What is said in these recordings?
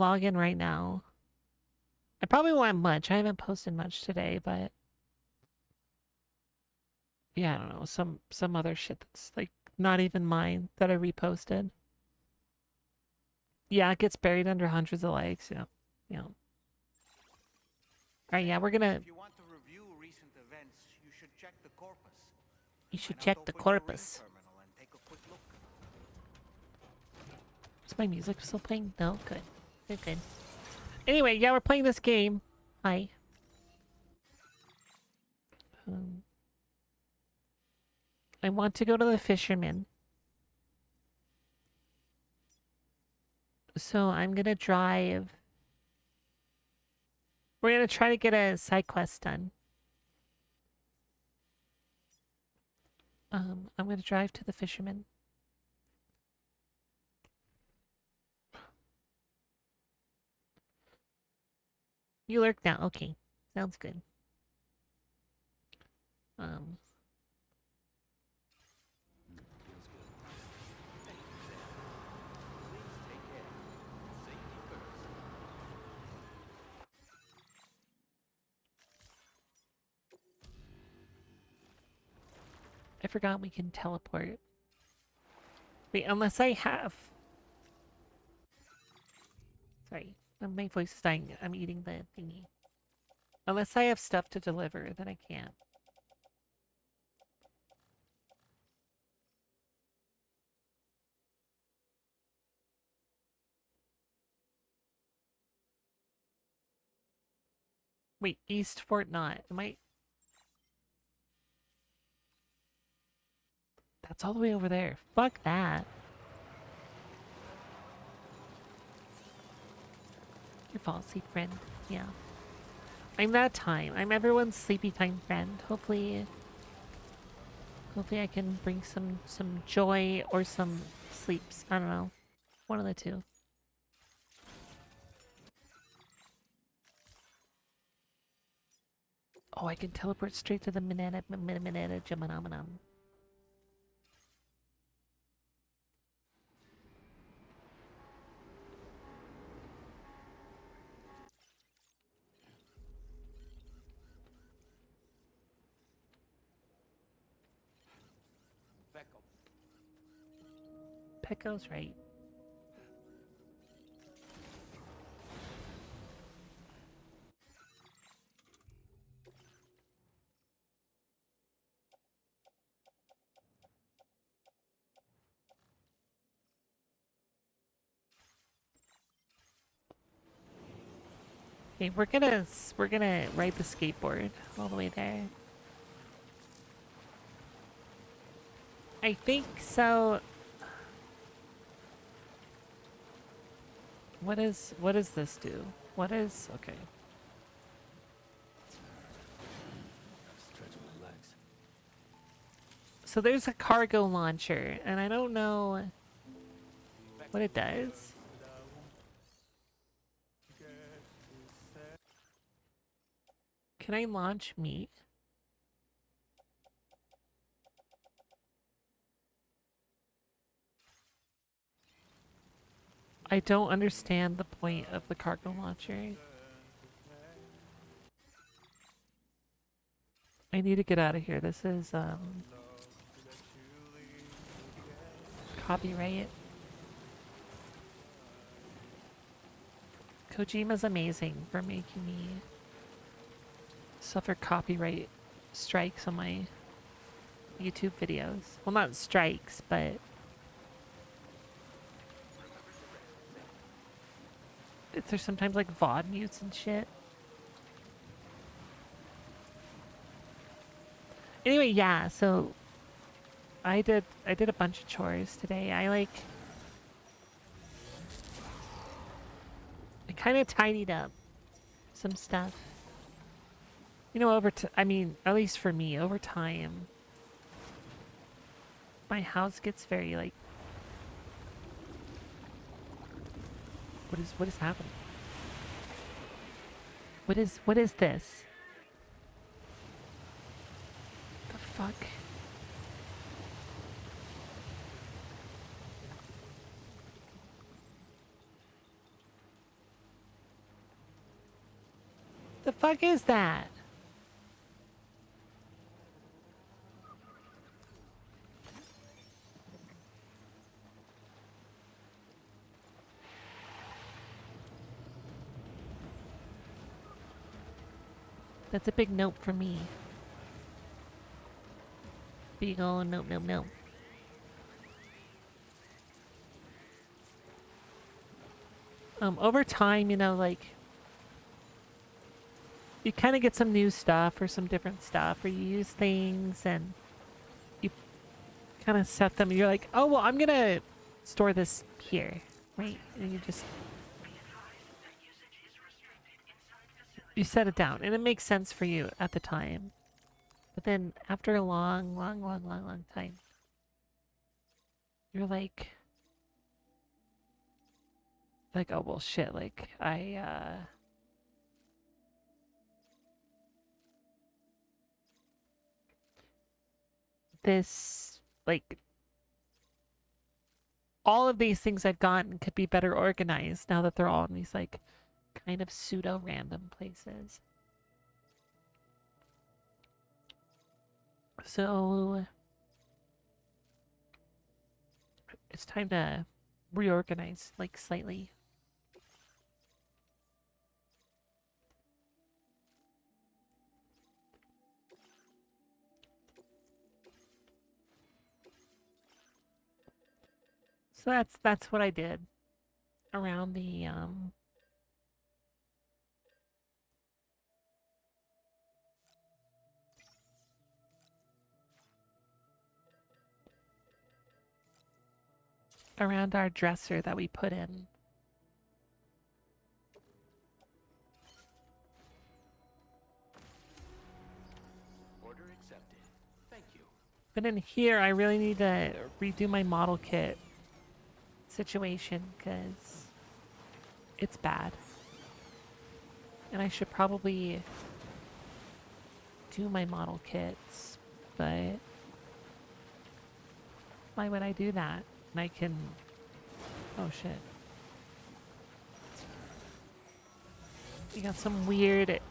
log in right now. I probably won't have much. I haven't posted much today, but yeah, I don't know. Some other shit that's like not even mine that I reposted. Yeah, it gets buried under hundreds of likes. Yeah. Yeah. All right, yeah, we're gonna. If you want to review recent events, you should check the corpus. You should Why not check the open your ring corpus. terminal and take a quick look? Is my music still playing? No, good. Good, good. Anyway, yeah, we're playing this game. Hi. Um, I want to go to the fisherman. So I'm gonna drive. We're gonna try to get a side quest done. I'm gonna drive to the fisherman. You lurk now. Okay. Sounds good. Um, I forgot we can teleport. Wait, unless I have... Sorry, my voice is dying. I'm eating the thingy. Unless I have stuff to deliver, then I can't. Wait, East Fort Knott. Am I... That's all the way over there. Fuck that. Your fall asleep friend. Yeah. I'm that time. I'm everyone's sleepy time friend. Hopefully I can bring some joy or some sleeps. I don't know. One of the two. Oh, I can teleport straight to the Minetta Jamanamanam. Pecco's right. Okay, we're gonna ride the skateboard all the way there. I think so. What does this do? What is okay? Stretch my legs. So there's a cargo launcher, and I don't know what it does. Can I launch meat? I don't understand the point of the cargo launcher. I need to get out of here. This is copyright. Kojima's amazing for making me suffer copyright strikes on my YouTube videos. Well, not strikes, but there's sometimes like VOD mutes and shit. Anyway, yeah, so I did a bunch of chores today. I kind of tidied up some stuff. You know, I mean, at least for me, over time, my house gets very like. What is happening? What is this? The fuck? The fuck is that? That's a big nope for me. Big ol' nope, nope, nope. Over time, you know, like, you kind of get some new stuff or some different stuff, or you use things and you kind of set them. You're like, oh, well, I'm going to store this here, right? And you just, you set it down and it makes sense for you at the time. But then after a long, long, long, long, long time, you're like, oh, well, shit, like, this, like, all of these things I've gotten could be better organized now that they're all in these, like, kind of pseudo-random places. So, it's time to reorganize, like, slightly. So that's what I did around the around our dresser that we put in. Order accepted. Thank you. But in here, I really need to redo my model kit situation because it's bad. And I should probably do my model kits, but why would I do that? And I can... Oh shit. You got some weird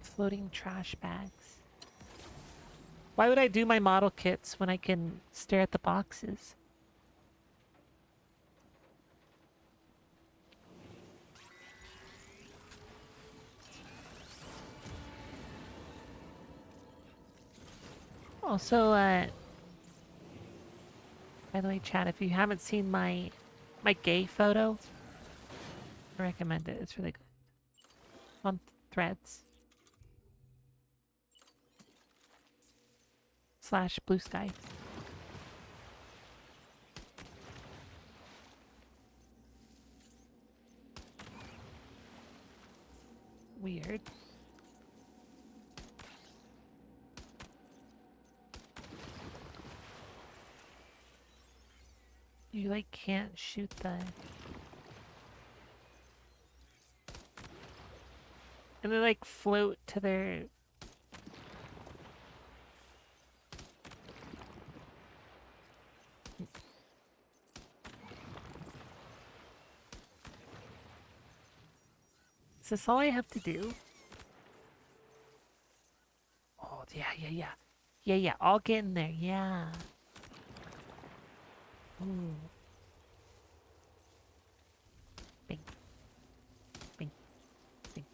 floating trash bags. Why would I do my model kits when I can stare at the boxes? Also, by the way, chat, if you haven't seen my gay photo, I recommend it. It's really good. On Threads. / Blue Sky. Weird. You like can't shoot the... And they like float to their... Is this all I have to do? Oh, yeah, yeah, yeah. Yeah, yeah, I'll get in there, yeah. Ooh. Bing. Bing. Bing.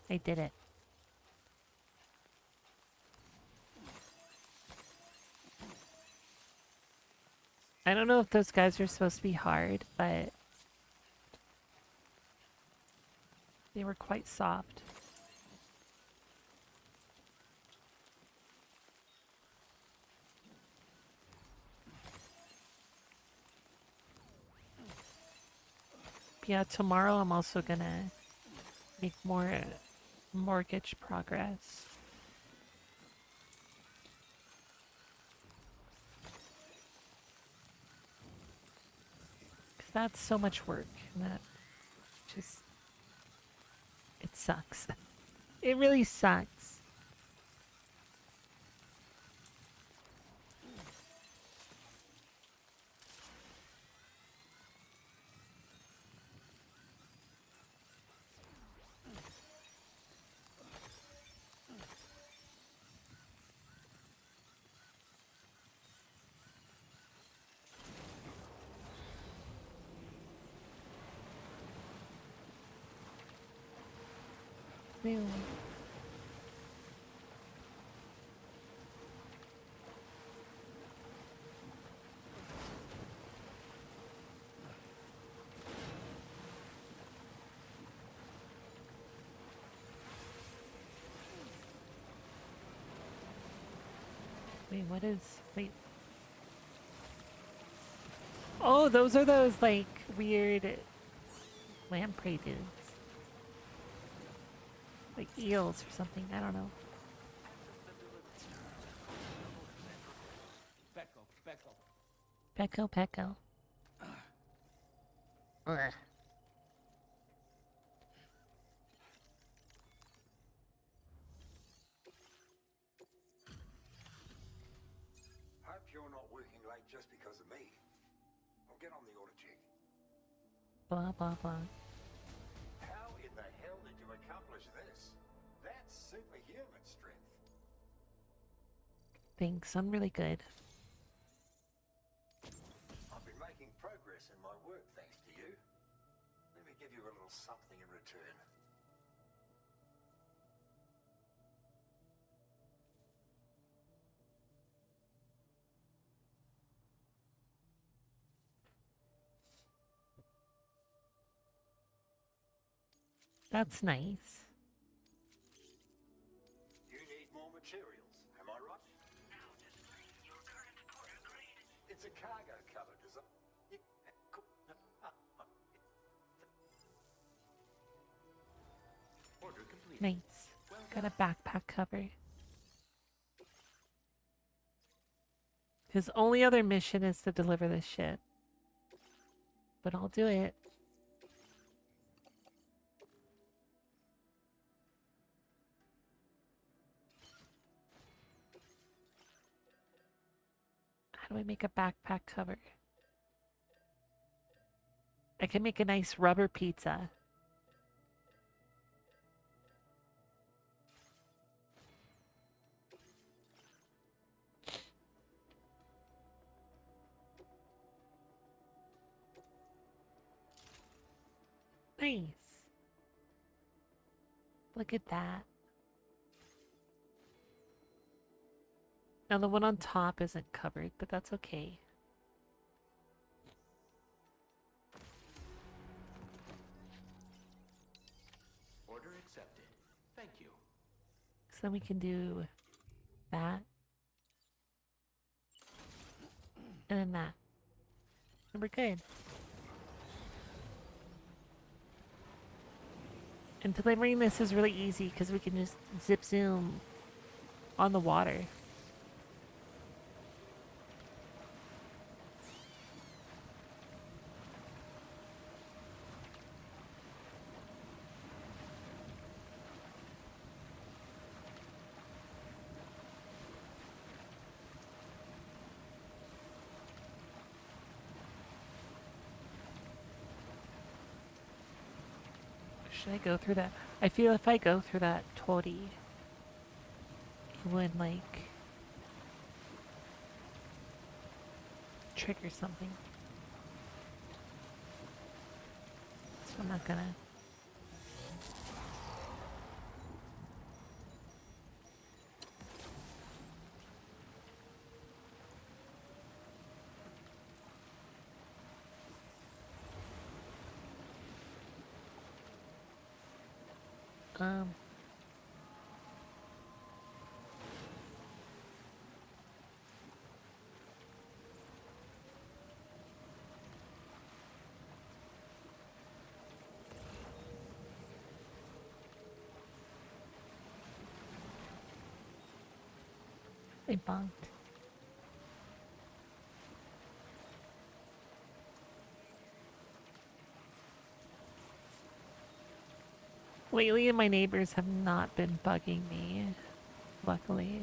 I did it. I don't know if those guys are supposed to be hard, but they were quite soft. Yeah, tomorrow I'm also gonna make more mortgage progress. 'Cause that's so much work, and that just... It sucks. It really sucks. Ew. Wait, what is... Wait. Oh, those are those, like, weird lamprey dudes. Like eels or something, I don't know. Becco, Becco. Pecco, Pecco. Ugh. Hope you're not working late just because of me. I'll get on the order check. Blah, blah, blah. How in the hell did you accomplish this? That's superhuman strength. Thanks, I'm really good. I've been making progress in my work thanks to you. Let me give you a little something in return. That's nice. You need more materials, am I right? It's a cargo cover design. Order complete. Nice. Got a backpack cover. His only other mission is to deliver this shit. But I'll do it. How do I make a backpack cover? I can make a nice rubber pizza. Nice. Look at that. Now the one on top isn't covered, but that's okay. Order accepted. Thank you. So then we can do that. And then that. And we're good. And delivering this is really easy because we can just zip zoom on the water. Should I go through that? I feel if I go through that Tori, it would like trigger something. So I'm not gonna. Um. I bonked. Lately, my neighbors have not been bugging me, luckily.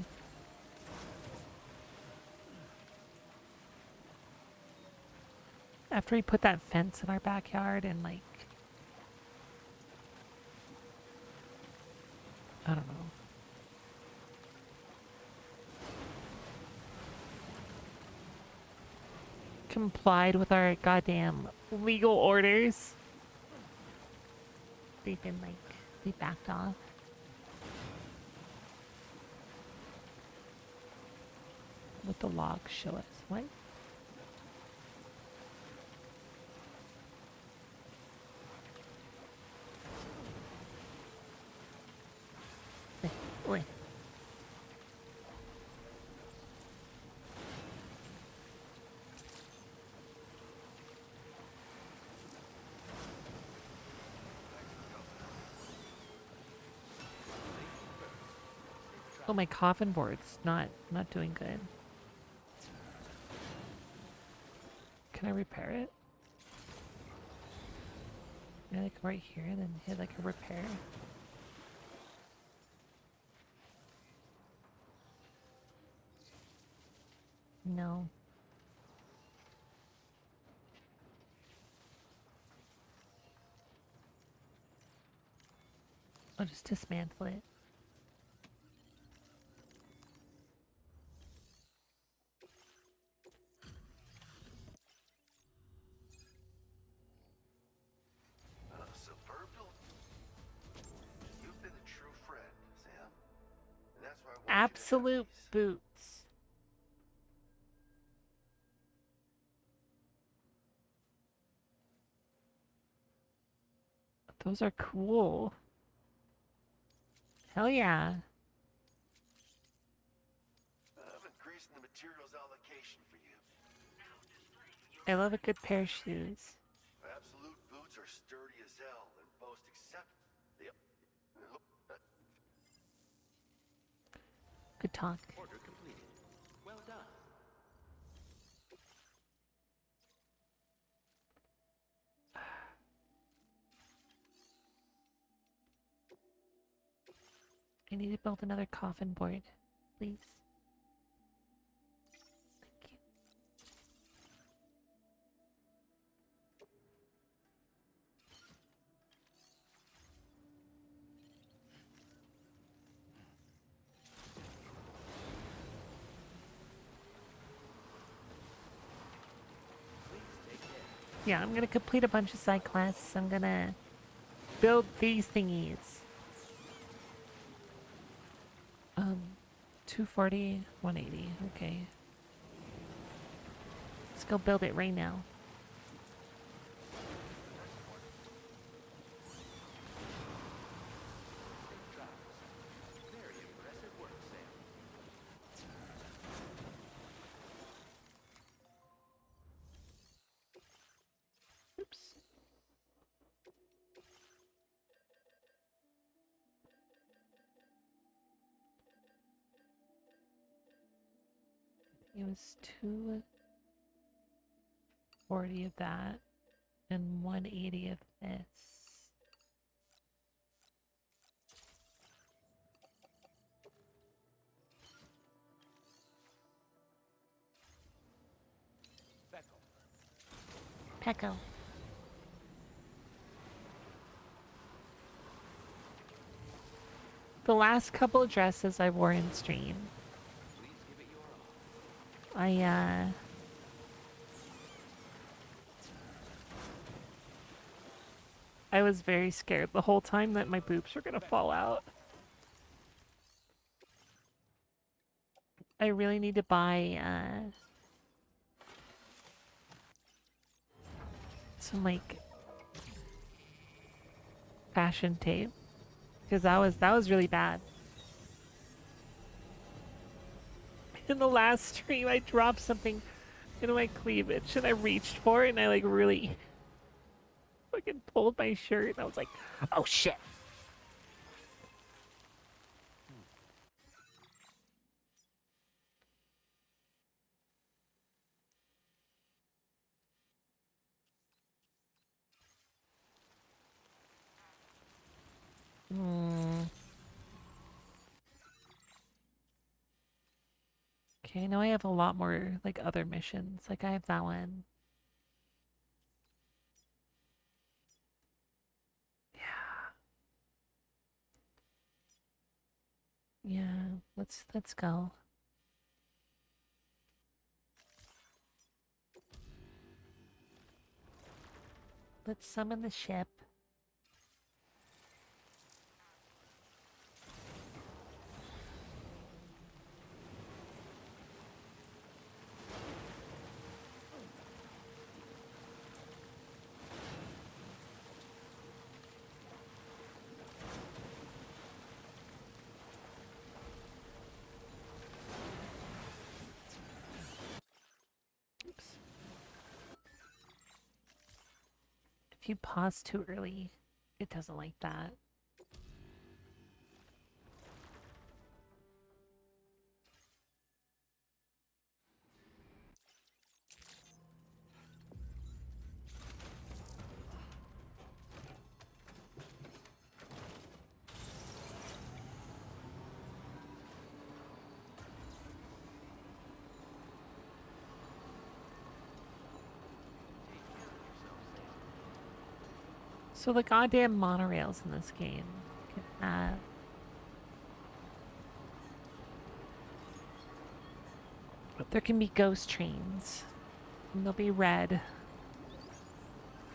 After we put that fence in our backyard and, like, I don't know. Complied with our goddamn legal orders. They've been, like, they backed off. what the logs show us. What? Oi. Oh, my coffin board's not doing good. Can I repair it? Yeah, like right here, then hit like a repair. No. I'll just dismantle it. Superb. You've been a true friend, Sam. And that's why I want you to have Absolute these. boots. Those are cool. Hell yeah. I'm increasing the materials allocation for you. I love a good pair of shoes. Absolute boots are sturdy as hell and boast except the. Good talk. Order completed. Well done. I need to build another coffin board, please. Thank you. Yeah, I'm gonna complete a bunch of side quests. I'm gonna build these thingies. 240, 180. Okay. Let's go build it right now. Very impressive work, Sam. Oops. It was 240 of that and 180 of this. Beckle. Pecco. The last couple of dresses I wore in stream, Please give it your all. I was very scared the whole time that my boobs were gonna fall out. I really need to buy some like fashion tape because that was really bad. In the last stream, I dropped something into my cleavage and I reached for it and I like really fucking pulled my shirt and I was like, oh shit. Okay, now I have a lot more like other missions. Like I have that one. Yeah. Yeah, let's go. Let's summon the ship. If you pause too early, it doesn't like that. So the goddamn monorails in this game can have there can be ghost trains, and they'll be red,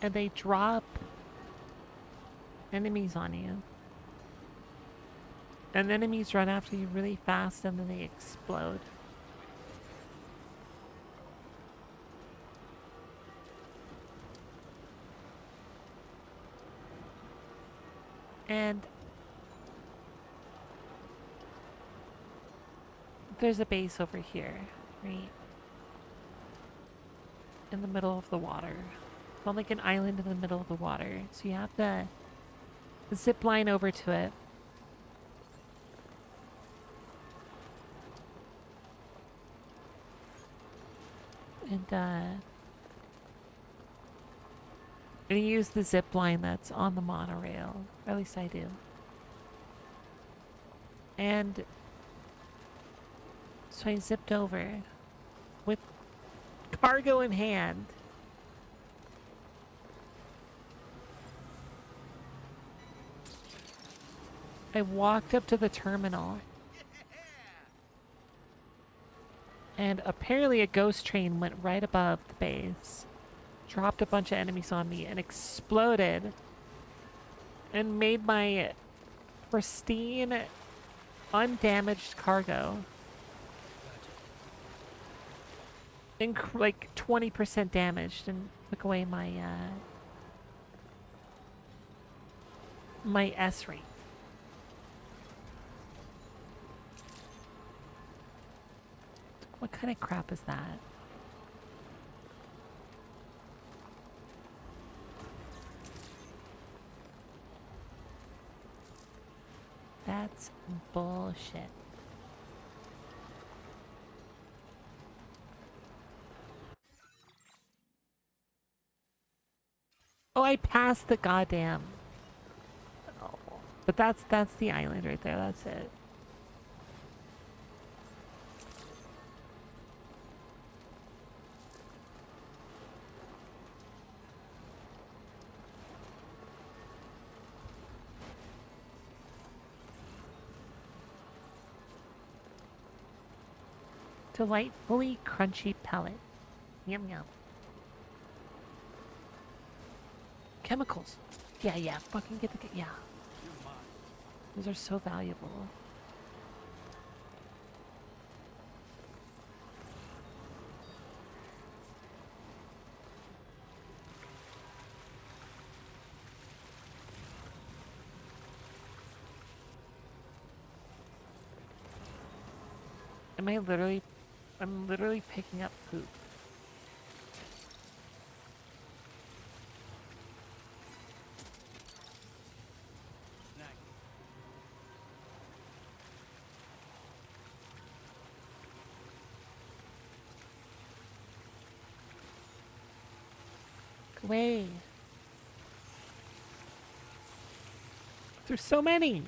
and they drop enemies on you. And enemies run after you really fast, and then they explode. And there's a base over here, right? In the middle of the water. It's on like an island in the middle of the water. So you have to zip line over to it. And you use the zip line that's on the monorail. Or at least I do. And so I zipped over with cargo in hand. I walked up to the terminal. And apparently a ghost train went right above the base, dropped a bunch of enemies on me, and exploded. And made my pristine, undamaged cargo like 20% damaged, and took away my my S rank. What kind of crap is that? That's bullshit. Oh, I passed the goddamn. Oh, but that's the island right there. That's it. Delightfully crunchy pellet. Yum yum. Chemicals. Yeah, yeah. Fucking get the yeah. Those are so valuable. I'm literally picking up poop. Go away. There's so many.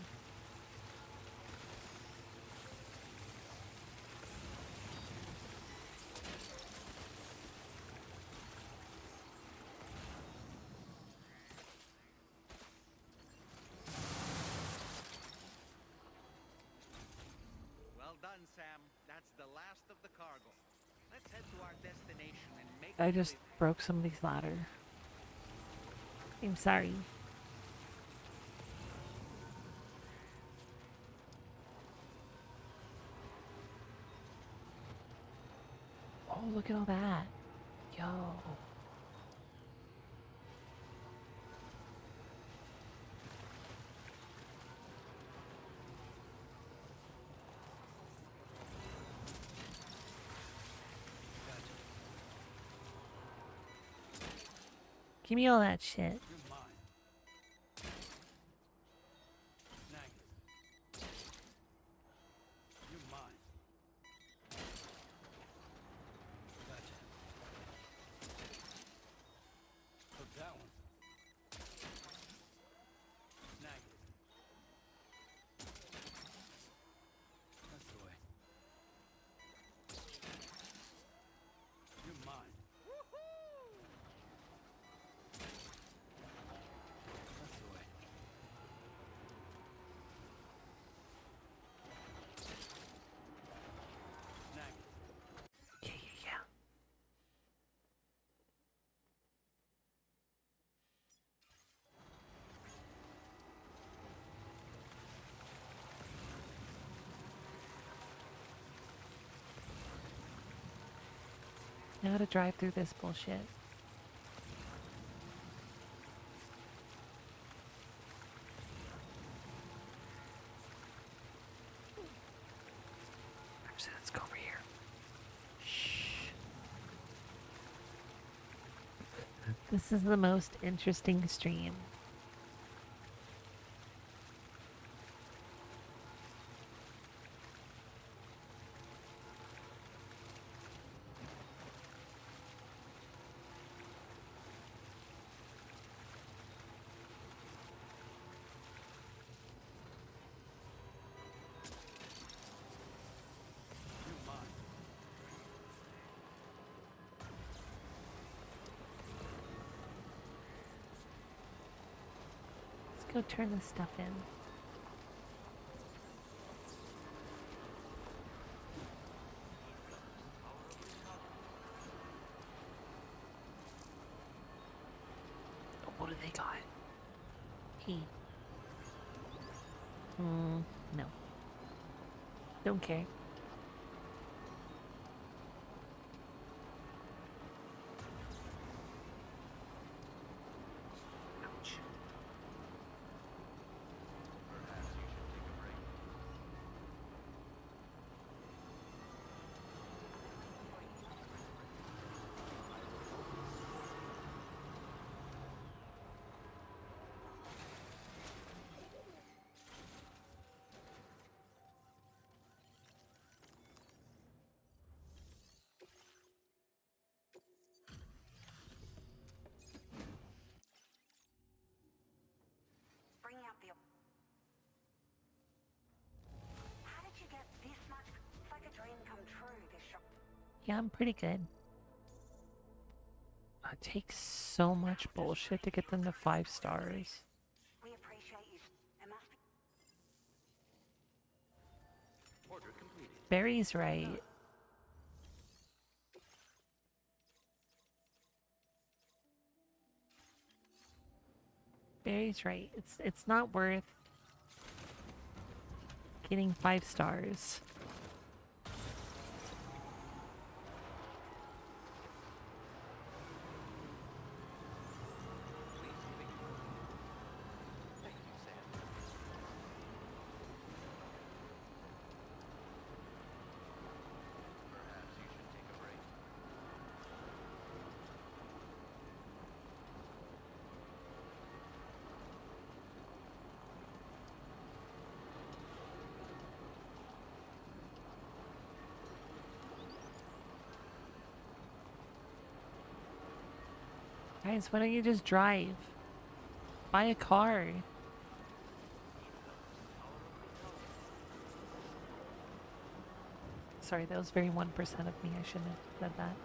Well done, Sam. That's the last of the cargo. Let's head to our destination and make I it just live. broke somebody's ladder. I'm sorry. Oh, look at all that. Yo. Give me all that shit. You're mine. Negative. You're mine. Gotcha. Took that one. Negative. That's the way. You're mine. That's the way. Negative. Yeah, yeah, yeah. Now to drive through this bullshit. Actually, let's go over here. Shh. This is the most interesting stream. You're mine. Let's go turn this stuff in. Oh, what do they got? E. No. Don't care. Ouch. Perhaps you should take a break. Bring out the. How did you get this much? It's like a dream come true. This shop. Yeah, I'm pretty good. It takes so much bullshit to get them to 5 stars. We appreciate you. It must be. Order completed. Barry's right. Barry's right. It's not worth getting 5 stars. Please give it your all. Thank you, Sam. Perhaps you should take a break. Guys, why don't you just drive? Buy a car. Sorry, that was very 1% of me. I shouldn't have said that.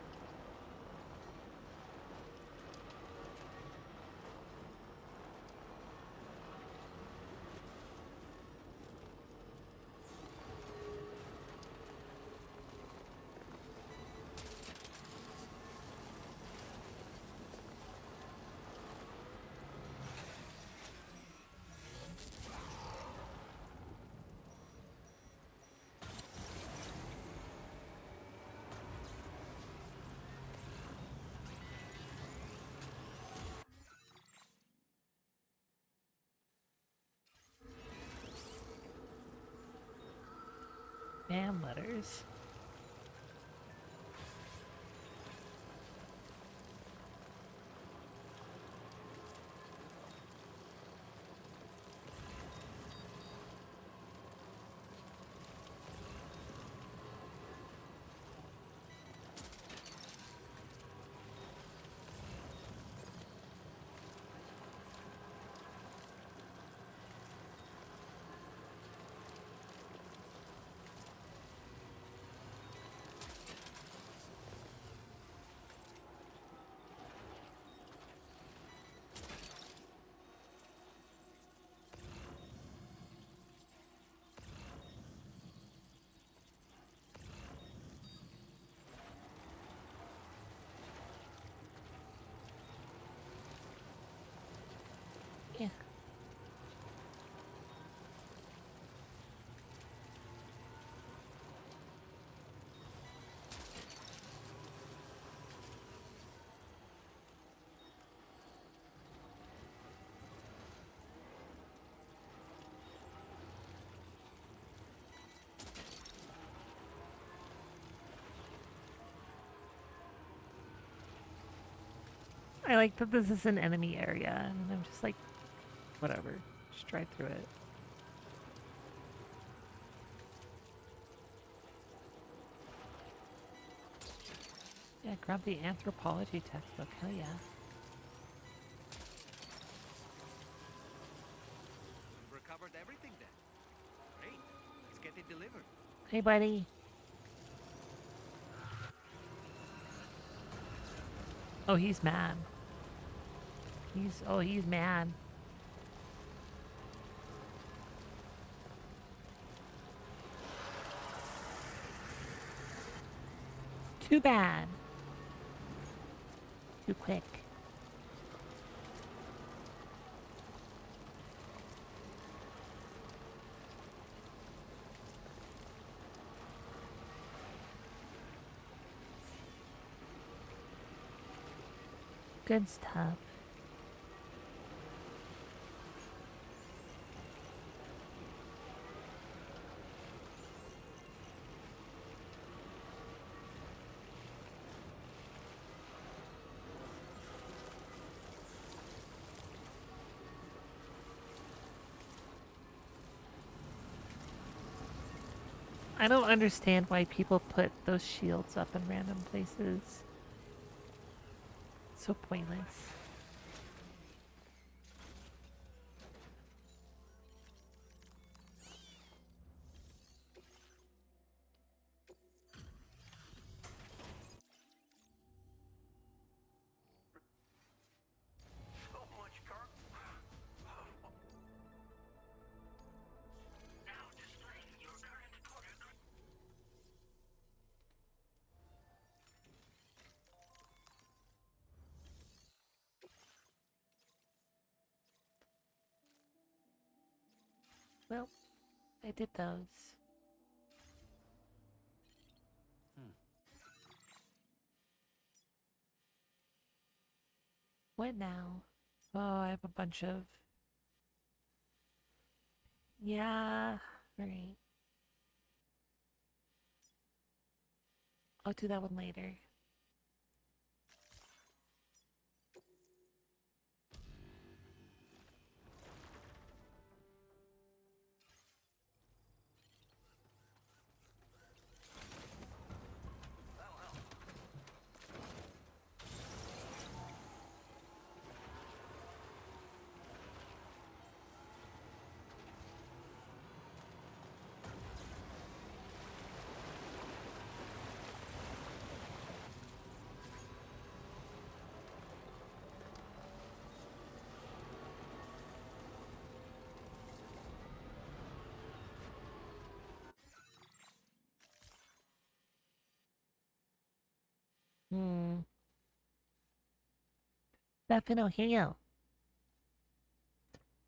Fan letters. I like that this is an enemy area, and I'm just like, whatever. Just drive through it. Yeah, grab the anthropology textbook. Hell yeah. We've recovered everything then. Great. Let's get it delivered. Hey, buddy. Oh, he's mad. He's mad. Too bad. Too quick. Good stuff. I don't understand why people put those shields up in random places. It's so pointless. So much cargo. Now displaying your current order. Well, I did those. What now? Oh, I have a bunch of... Yeah. Alright. I'll do that one later. Hmm. Stefano, Ohio.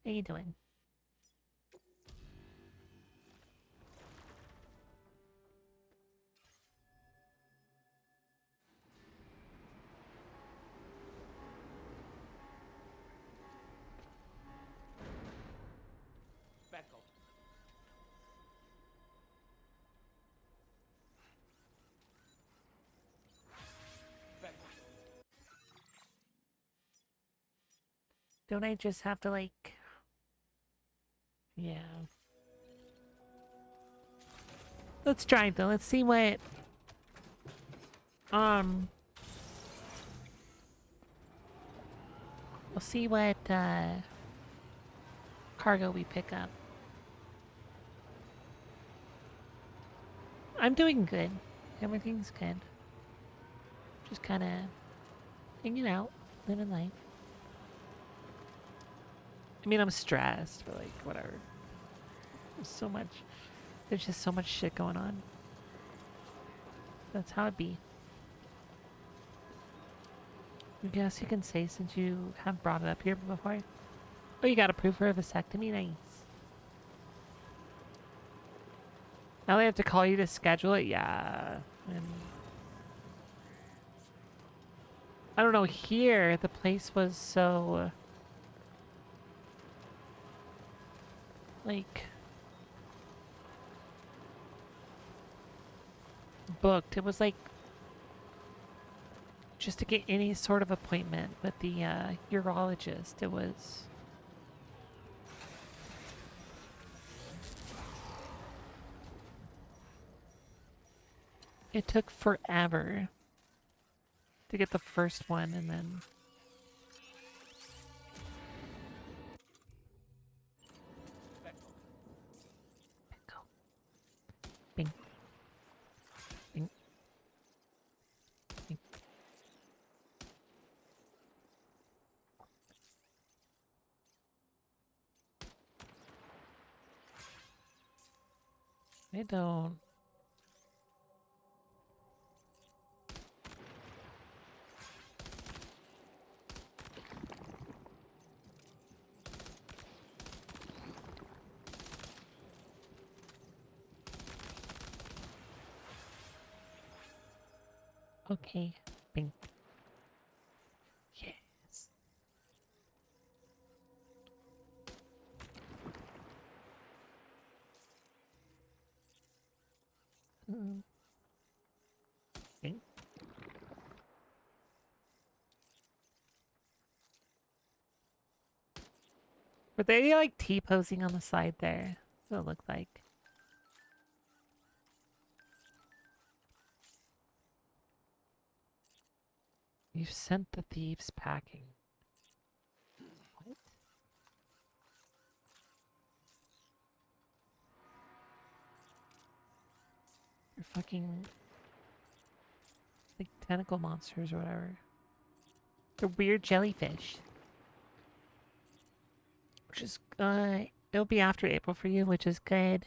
How you doing? Back up. Back up. Don't I just have to, like... Yeah. Let's drive, though. Let's see what... We'll see what, cargo we pick up. I'm doing good. Everything's good. Just kind of hanging out, living life. I mean, I'm stressed, but like, whatever. There's so much. There's just so much shit going on. That's how it be. I guess you can say since you have brought it up here before. Oh, you got approved for a vasectomy? Nice. Now they have to call you to schedule it? Yeah. And I don't know, here, the place was so... like... booked. It was like just to get any sort of appointment with the urologist. It took forever to get the first one, and then go. Bing. Bing. Bing. I don't. Okay. Bing. Yes. Mm. Bing. Were they like T-posing on the side there? That's what it looked like. You sent the thieves packing. What? They're fucking like tentacle monsters or whatever. They're weird jellyfish. Which is it'll be after April for you, which is good.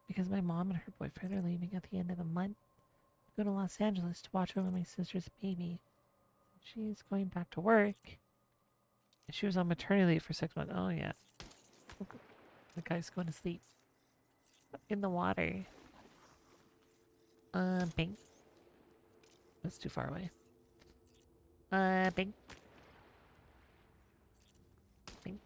Because my mom and her boyfriend are leaving at the end of the month to go to Los Angeles to watch over my sister's baby. She's going back to work. She was on maternity leave for 6 months. Oh yeah. The guy's going to sleep. In the water. Bing. That's too far away. Bing. Bing.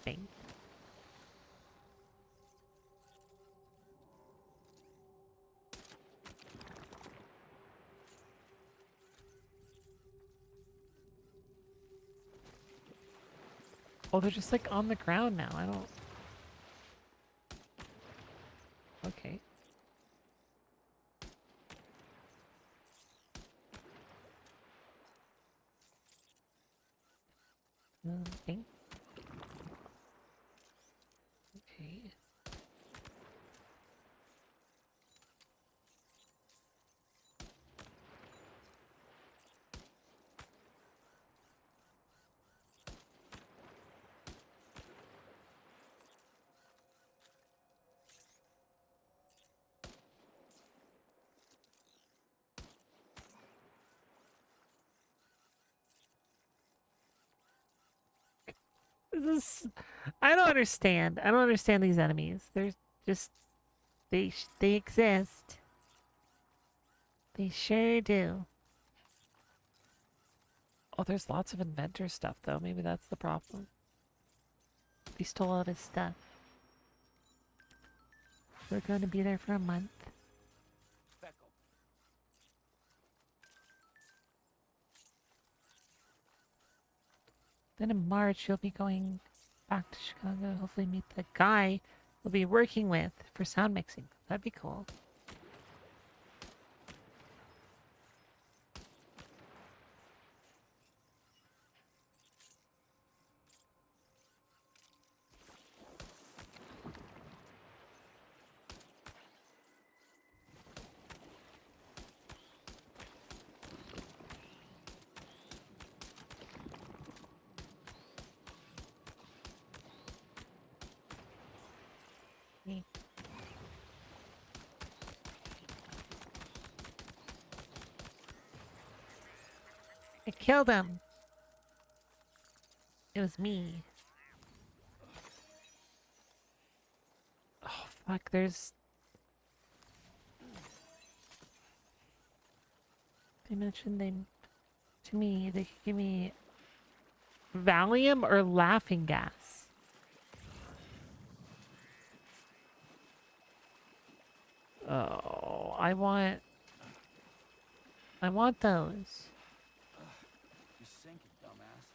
Bing. Oh, they're just like on the ground now. I don't. Okay. Bing. Okay. This is. I don't understand. I don't understand these enemies. They're just. They exist. They sure do. Oh, there's lots of inventor stuff though. Maybe that's the problem. They stole all of his stuff. We're going to be there for a month. Then in March, you'll be going back to Chicago. Hopefully meet the guy we'll be working with for sound mixing. That'd be cool. I killed him. It was me. Oh, fuck. There's... They mentioned to me, they could give me Valium or laughing gas. Oh, I want those. You're sinking, dumbass.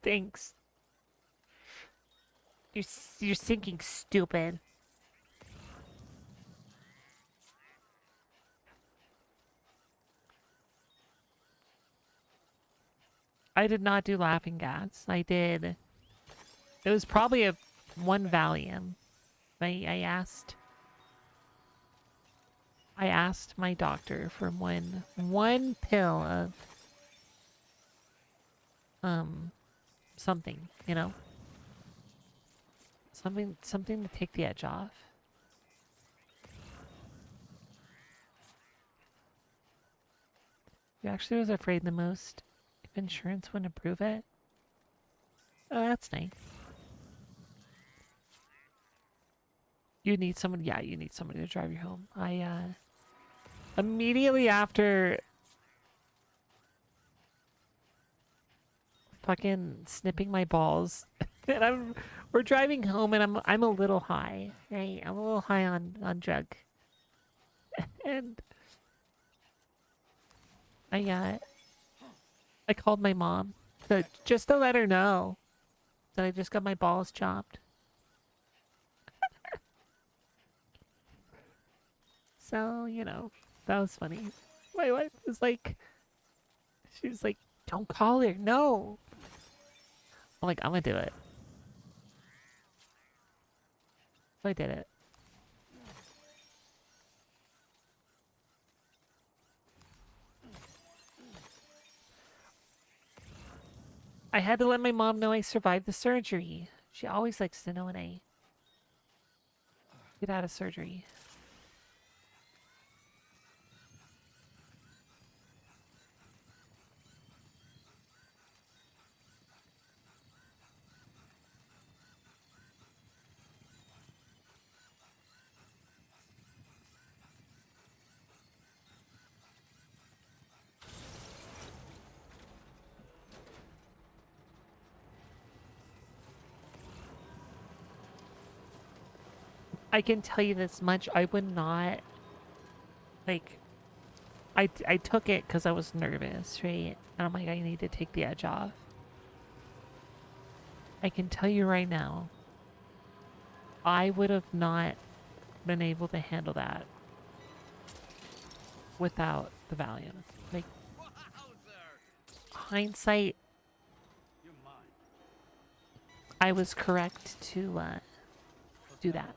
Thanks. You're sinking, stupid. I did not do laughing gas. I did. It was probably a one Valium. I asked my doctor for one pill of something, you know? Something to take the edge off. You actually was afraid the most if insurance wouldn't approve it. Oh, that's nice. You need someone, yeah, you need somebody to drive you home. Immediately after fucking snipping my balls, and we're driving home, and I'm a little high, right? I'm a little high on drug, and I called my mom just to let her know that I just got my balls chopped. So, you know, that was funny. My wife was like, she was like, don't call her. No. I'm like, I'm gonna do it. So I did it. I had to let my mom know I survived the surgery. She always likes to know when I get out of surgery. I can tell you this much. I would not, like, I took it because I was nervous, right? And I'm like, I need to take the edge off. I can tell you right now, I would have not been able to handle that without the Valium. Like, Wowzer! hindsight, You're mine. I was correct to do that.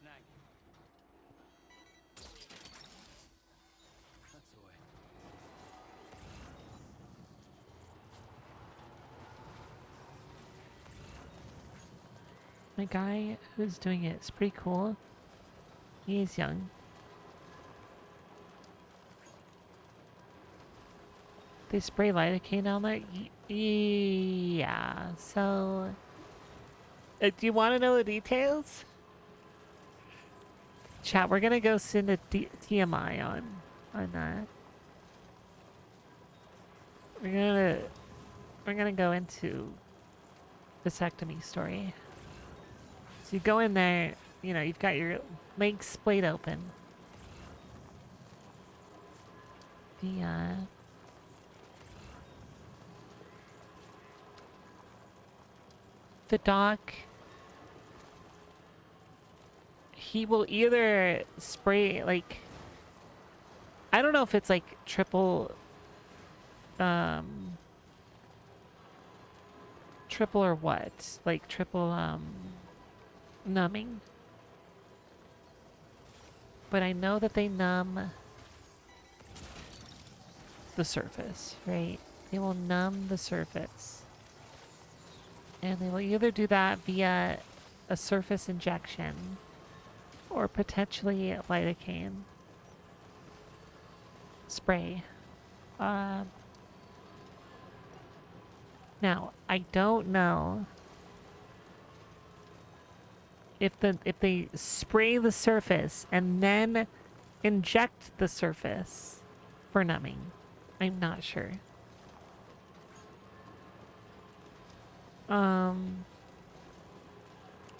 Snag you. That's the way. My guy who's doing it is pretty cool. He's young. They spray lidocaine down there? Yeah, so... do you want to know the details? Chat, we're gonna go send a TMI on that. We're gonna go into vasectomy story. So you go in there, you know, you've got your legs splayed open. The doc, he will either spray, like, I don't know if it's like triple or what, like triple numbing, but I know that they numb the surface, right? They will numb the surface, and they will either do that via a surface injection or potentially lidocaine spray. Now, I don't know if they spray the surface and then inject the surface for numbing. I'm not sure.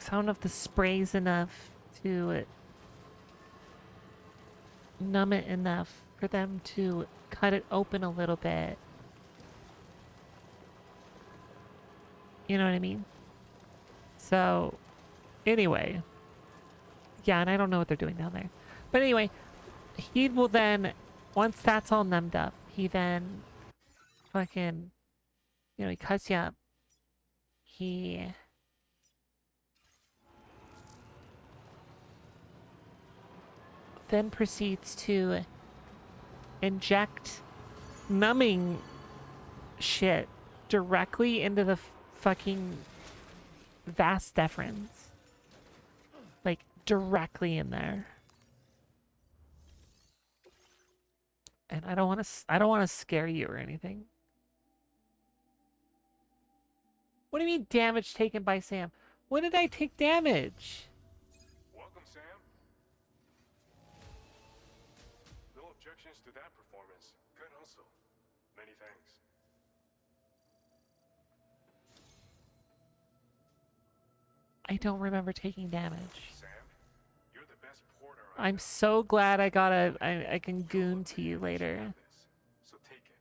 'Cause I don't know if the spray's enough to numb it enough for them to cut it open a little bit. You know what I mean? So, anyway. Yeah, and I don't know what they're doing down there. But anyway, he will then, once that's all numbed up, he then fucking, he cuts you up. He then proceeds to inject numbing shit directly into the fucking vas deferens. Like, directly in there. And I don't want to scare you or anything. What do you mean damage taken by Sam? When did I take damage? Welcome, Sam. No objections to that performance. Good hustle. Many thanks. I don't remember taking damage. Sam, you're the best porter I'm so glad I can goon to you later. So take it.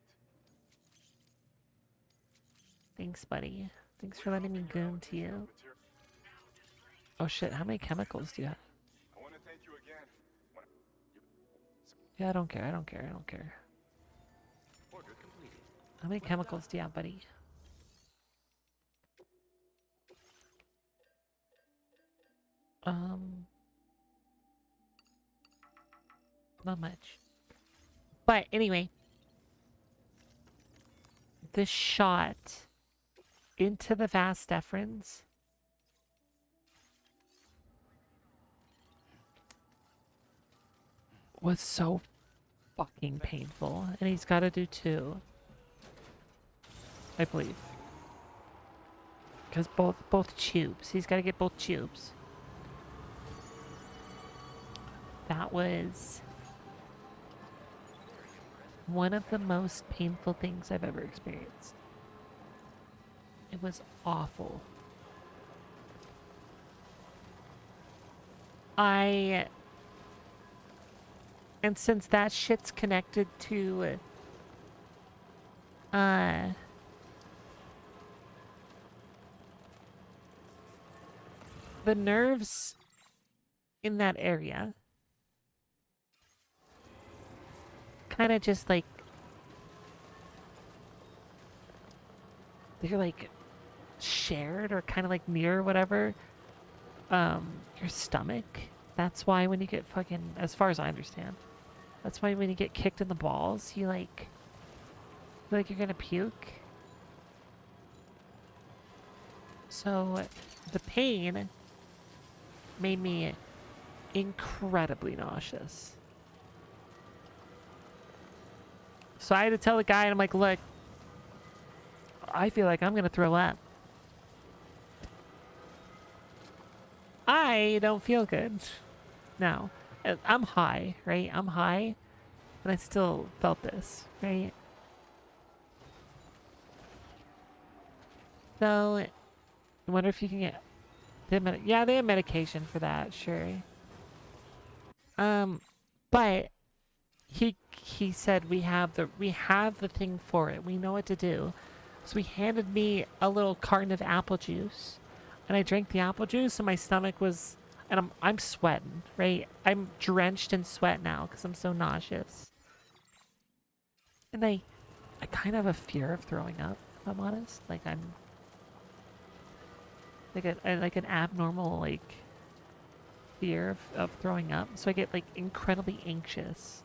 Thanks, buddy. Thanks for letting me goon to you. Oh shit, how many chemicals do you have? I want to thank you again. Yeah, I don't care, I don't care, I don't care. Order completed. How many chemicals do you have, buddy? Not much. But anyway, this shot into the vas deferens was so fucking painful. And he's got to do 2. I believe. Because both tubes. He's got to get both tubes. That was one of the most painful things I've ever experienced. It was awful. And since that shit's connected to the nerves in that area kind of just like they're like shared or kind of like near whatever your stomach. That's why when you get fucking, as far as I understand, that's why when you get kicked in the balls you like feel like you're gonna puke. So the pain made me incredibly nauseous. So I had to tell the guy, and I'm like, look, I feel like I'm going to throw up. I don't feel good. Now, I'm high, right? I'm high, and I still felt this, right? So, I wonder if you can get... yeah, they have medication for that, sure. But he said we have the thing for it. We know what to do. So he handed me a little carton of apple juice, and I drank the apple juice, and my stomach was, and I'm sweating, right? I'm drenched in sweat now because I'm so nauseous. And I kind of have a fear of throwing up, if I'm honest. Like I'm like an abnormal like fear of throwing up. So I get like incredibly anxious.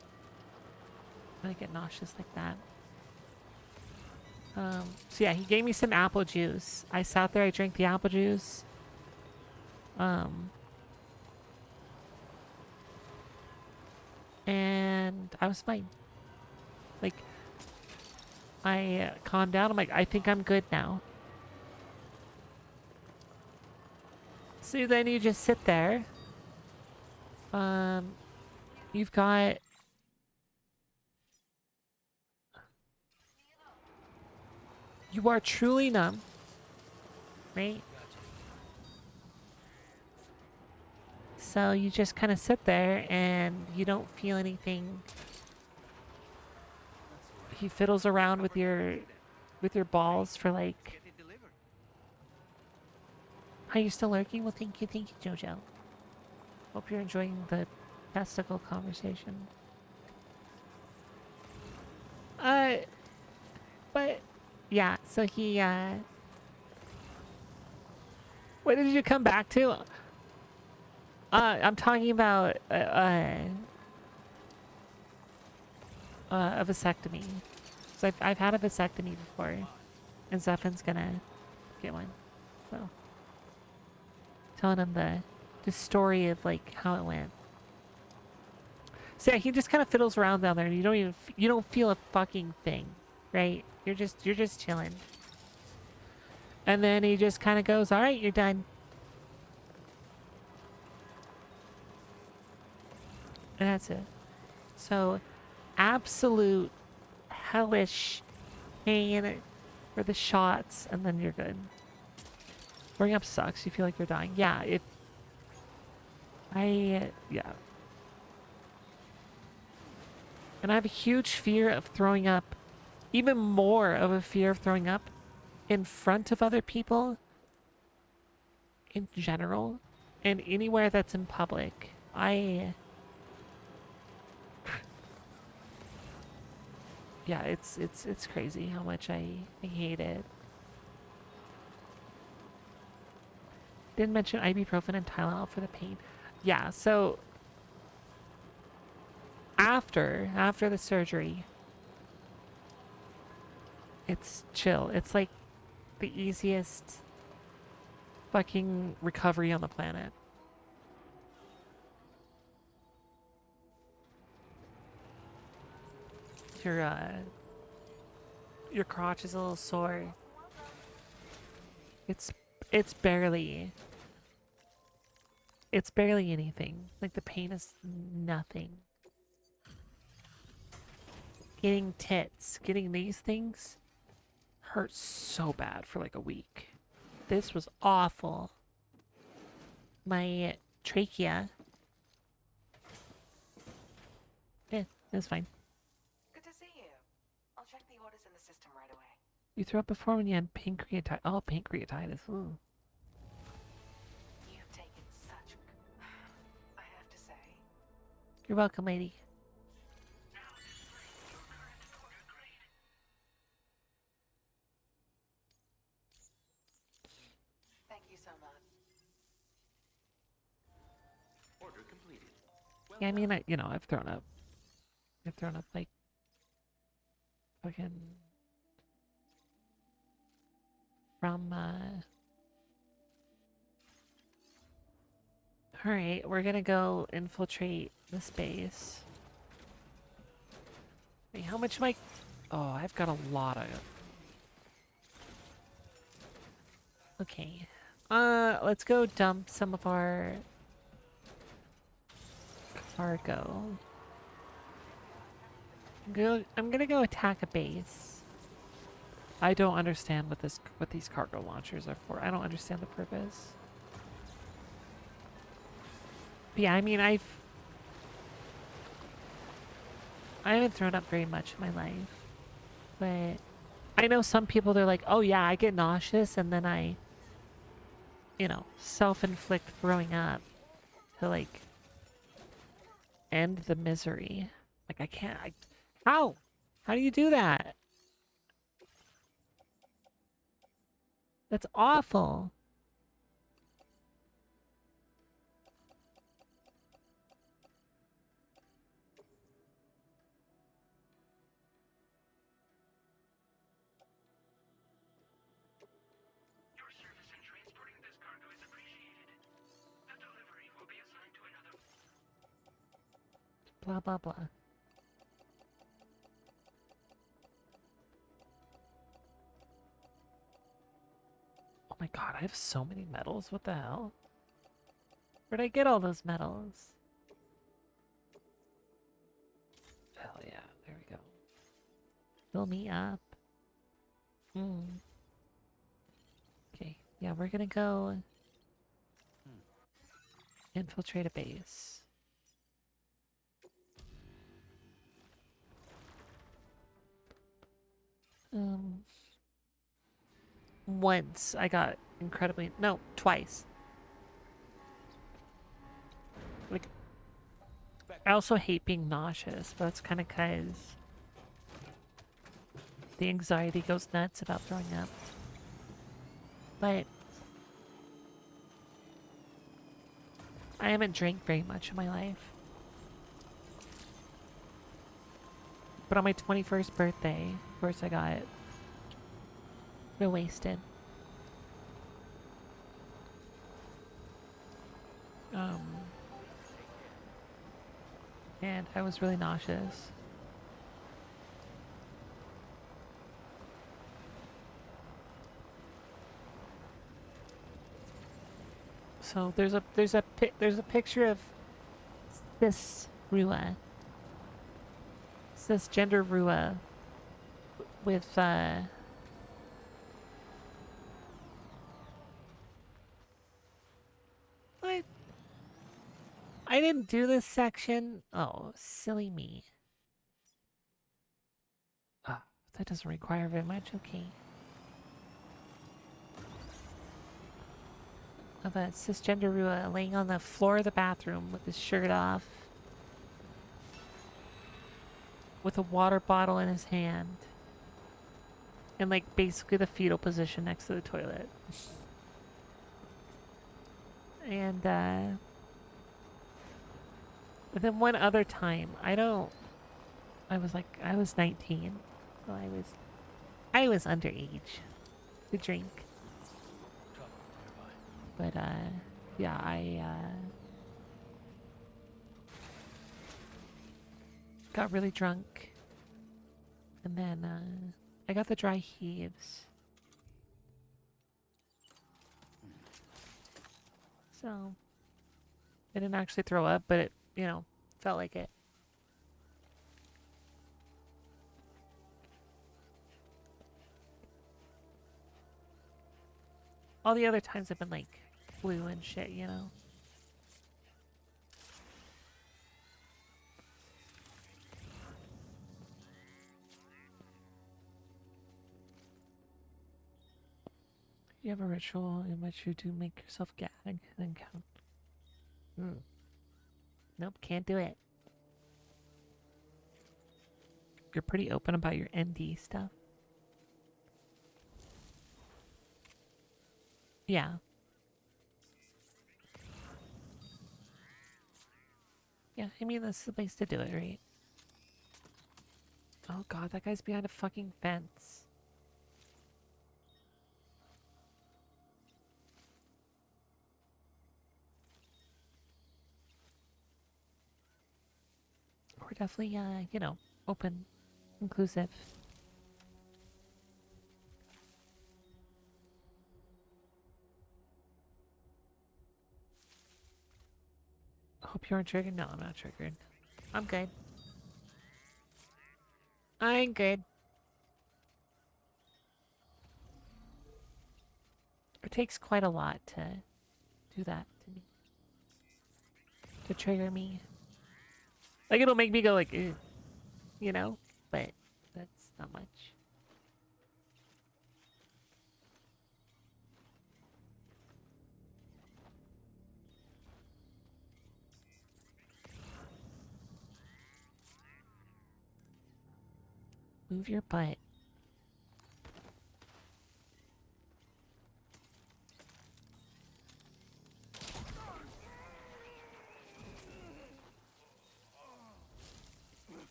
I get nauseous like that. So yeah, he gave me some apple juice. I sat there, I drank the apple juice. And I was fine. Like, I calmed down. I'm like, I think I'm good now. So then you just sit there. You've got... You are truly numb, right? So you just kind of sit there and you don't feel anything. He fiddles around with your balls for like. Get it delivered. Are you still lurking? Well, thank you, Jojo. Hope you're enjoying the testicle conversation. But yeah. So he. What did you come back to? I'm talking about a vasectomy. So I've had a vasectomy before, and Zephin's gonna get one. So telling him the story of like how it went. So yeah, he just kind of fiddles around down there, and you don't feel a fucking thing, right? You're just chilling, and then he just kind of goes, "All right, you're done," and that's it. So absolute hellish pain for the shots, and then you're good. Throwing up sucks. You feel like you're dying. Yeah, yeah. And I have a huge fear of throwing up, even more of a fear of throwing up in front of other people in general, and anywhere that's in public. Yeah, it's crazy how much I hate it. Didn't mention ibuprofen and Tylenol for the pain. Yeah, so after the surgery, it's chill. It's like the easiest fucking recovery on the planet. Your crotch is a little sore. It's it's barely it's barely anything. Like the pain is nothing. Getting tits, getting these things hurts so bad for like a week. This was awful. My trachea. It's fine. Good to see you. I'll check the orders in the system right away. You threw up before when you had pancreatitis. Oh, pancreatitis. Ooh. You've taken such... I have to say... You're welcome, lady. Thank you so much. Order completed. Well Yeah, I mean, done. I've thrown up. I've thrown up like fucking from Alright, we're gonna go infiltrate the space. Wait, how much am I... Oh, I've got a lot of... Okay. Let's go dump some of our cargo. I'm gonna go attack a base. I don't understand what these cargo launchers are for. I don't understand the purpose. But yeah, I mean, I haven't thrown up very much in my life, but I know some people, they're like, oh yeah, I get nauseous and then I, self-inflict throwing up to like end the misery. Like I can't, how? How do you do that? That's awful. Your service in transporting this cargo is appreciated. The delivery will be assigned to another. Blah, blah, blah. Oh my god, I have so many medals. What the hell? Where'd I get all those medals? Hell yeah, there we go. Fill me up. Okay, yeah, we're gonna go... Infiltrate a base. Once I got incredibly... No, twice. Like, I also hate being nauseous, but that's kind of because the anxiety goes nuts about throwing up. But I haven't drank very much in my life. But on my 21st birthday, of course I got real wasted. And I was really nauseous. So there's a picture of this Rua, this gender Rua, with what? I didn't do this section. Oh, silly me. Ah, that doesn't require very much. Okay. Of a cisgender Rua laying on the floor of the bathroom with his shirt off, with a water bottle in his hand, and like basically the fetal position next to the toilet. And then one other time, I was 19, so I was underage to drink. But yeah, I got really drunk, and then I got the dry heaves. So I didn't actually throw up, but it, felt like it. All the other times have been like flu and shit, You have a ritual in which you do make yourself gag and then count. Nope, can't do it. You're pretty open about your ND stuff. Yeah. Yeah, I mean, that's the place to do it, right? Oh god, that guy's behind a fucking fence. We're definitely, open, inclusive. Hope you aren't triggered. No, I'm not triggered. I'm good. I'm good. It takes quite a lot to do that to me. To trigger me. Like, it'll make me go like, ew, But that's not much. Move your butt.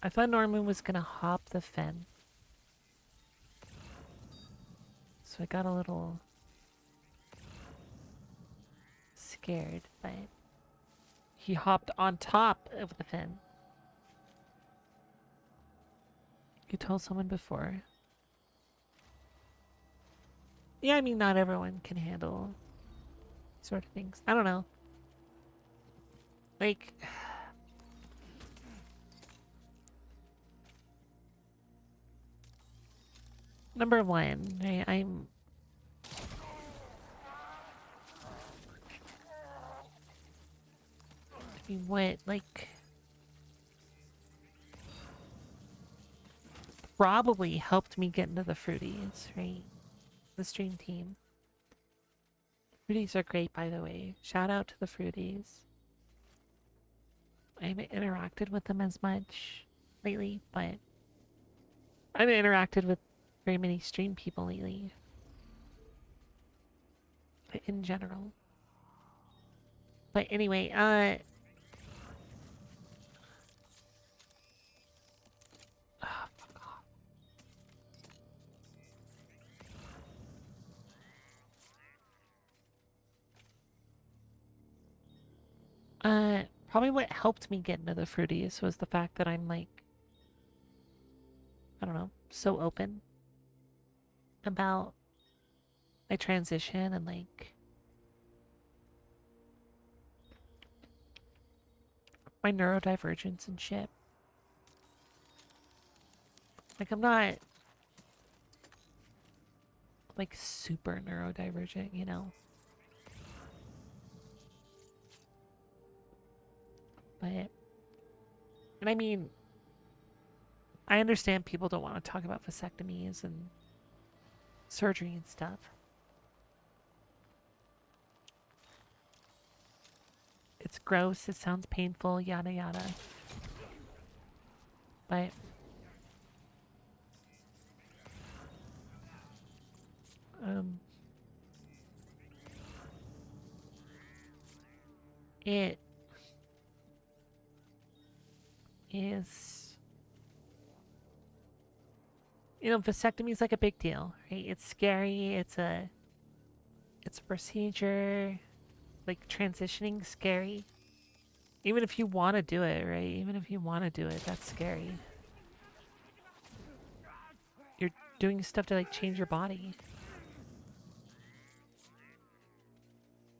I thought Norman was gonna hop the fence. So I got a little scared, but he hopped on top of the fence. You told someone before. Yeah, I mean, not everyone can handle sort of things. I don't know. Like, number one, I'm what, like, probably helped me get into the fruities, right? The stream team. Fruities are great, by the way. Shout out to the fruities. I haven't interacted with them as much lately, but I haven't interacted with very many stream people lately. In general. But anyway, fuck off. Probably what helped me get into the fruities was the fact that I'm like, I don't know, so open about my transition and like my neurodivergence and shit. Like, I'm not like super neurodivergent, you know? But, and I mean, I understand people don't want to talk about vasectomies and surgery and stuff. It's gross, it sounds painful, yada yada. But it is, you know, vasectomy is like a big deal, right? It's scary, it's a procedure, like transitioning scary. Even if you want to do it, right? Even if you want to do it, that's scary. You're doing stuff to like change your body.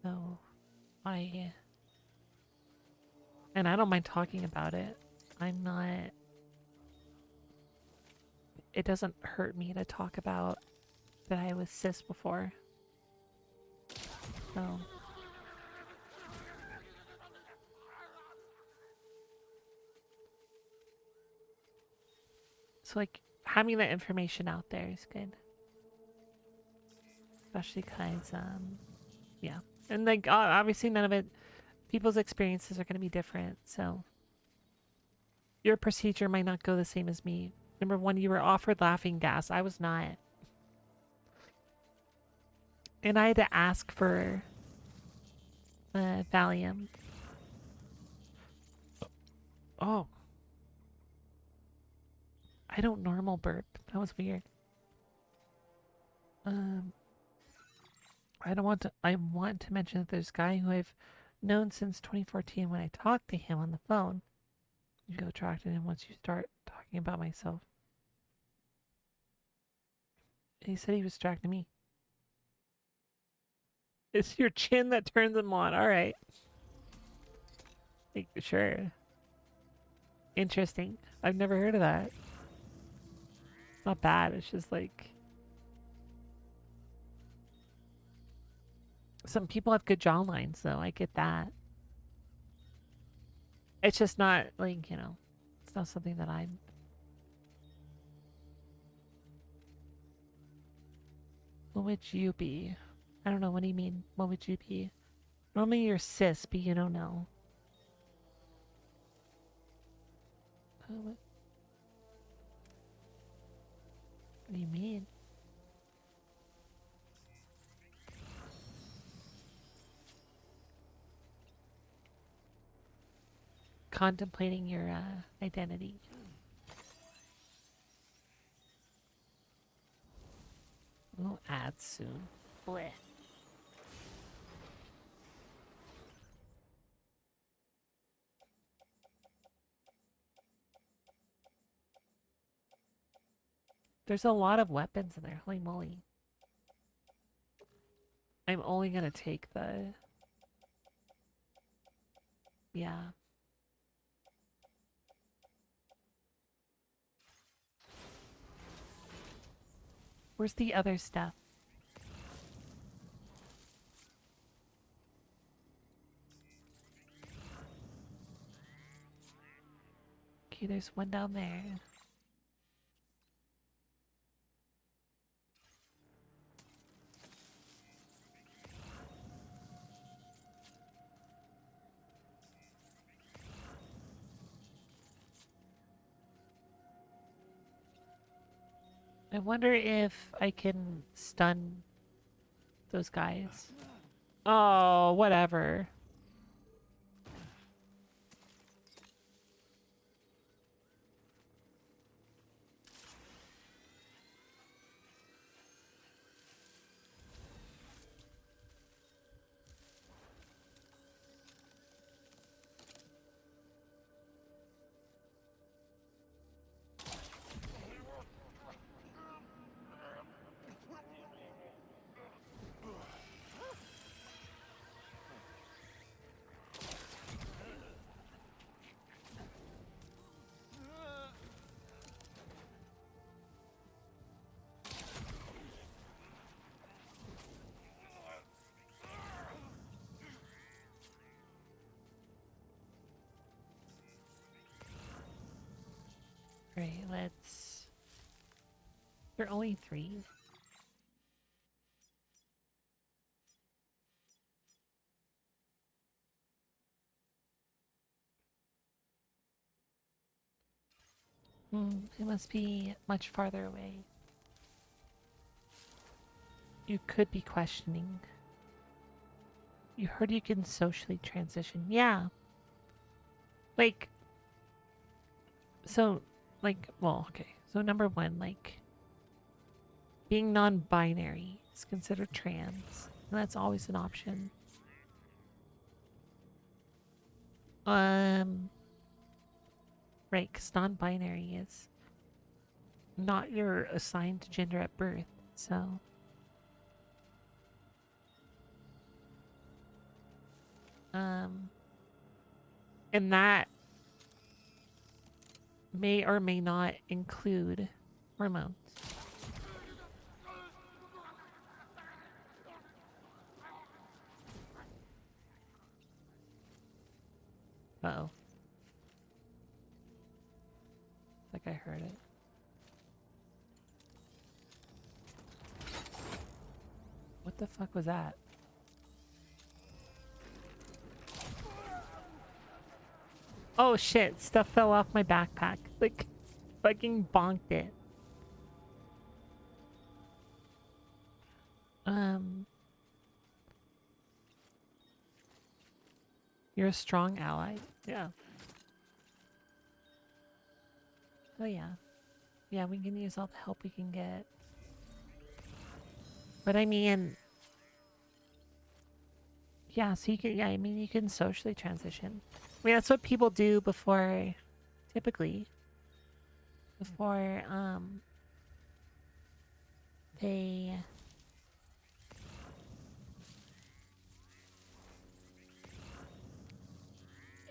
So, and I don't mind talking about it. I'm not, it doesn't hurt me to talk about that I was cis before. So, like having that information out there is good. Especially because, yeah. And like, obviously none of it, people's experiences are going to be different. So your procedure might not go the same as me. Number one, you were offered laughing gas. I was not. And I had to ask for Valium. Oh. I don't normal burp. That was weird. I don't want to. I want to mention that there's a guy who I've known since 2014. When I talked to him on the phone, you go attracted him once you start talking about myself. He said he was attracted to me. It's your chin that turns him on. All right. Like, sure. Interesting. I've never heard of that. Not bad. It's just like some people have good jawlines, though. I get that. It's just not like, you know, it's not something that I'm. What would you be? I don't know. What do you mean? What would you be? Normally you're cis, but you don't know. What do you mean? Contemplating your identity. We'll add soon. Bleh. There's a lot of weapons in there. Holy moly. I'm only gonna take the... Yeah. Where's the other stuff? there's one down there. I wonder if I can stun those guys. Oh, whatever. Great, let's... There are only 3. It must be much farther away. You could be questioning. You heard you can socially transition. Yeah. Like, so, like, well, okay. So number 1, like, being non-binary is considered trans. And that's always an option. Right, because non-binary is not your assigned gender at birth, so... And that may or may not include hormones. Uh-oh. Like I heard it. What the fuck was that? Oh shit, stuff fell off my backpack. Like, fucking bonked it. You're a strong ally. Yeah. Oh yeah. Yeah, we can use all the help we can get. But I mean... Yeah, so you can... Yeah, I mean, you can socially transition. I mean, that's what people do before... Typically. Before, they...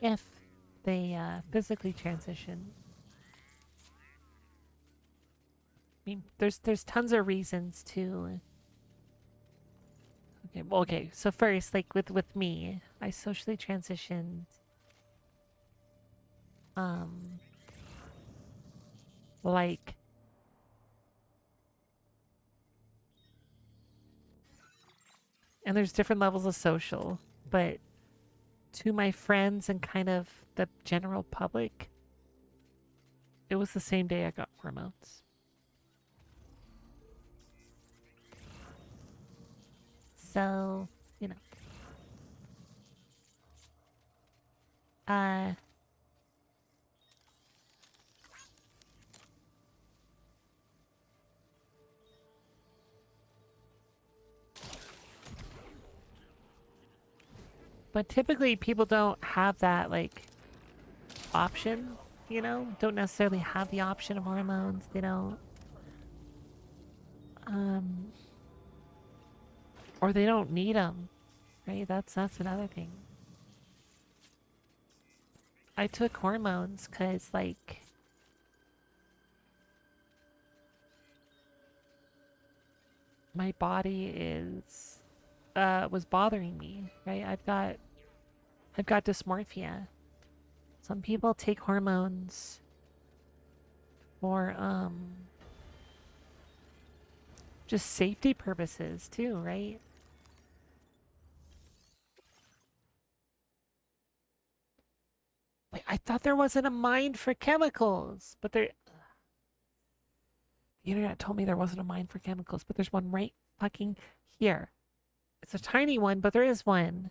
If they, physically transition. I mean, there's tons of reasons to... Okay, well, okay. So first, like with me, I socially transitioned. Like, and there's different levels of social, but to my friends and kind of the general public, it was the same day I got hormones. So, you know, uh, but typically people don't have that, like, option, you know? Don't necessarily have the option of hormones. They don't, or they don't need them, right? That's another thing. I took hormones because, like, my body is, was bothering me, right? I've got dysmorphia. Some people take hormones for just safety purposes too, right? Wait, I thought there wasn't a mine for chemicals, but there. The internet told me there wasn't a mine for chemicals, but there's one right fucking here. It's a tiny one, but there is one.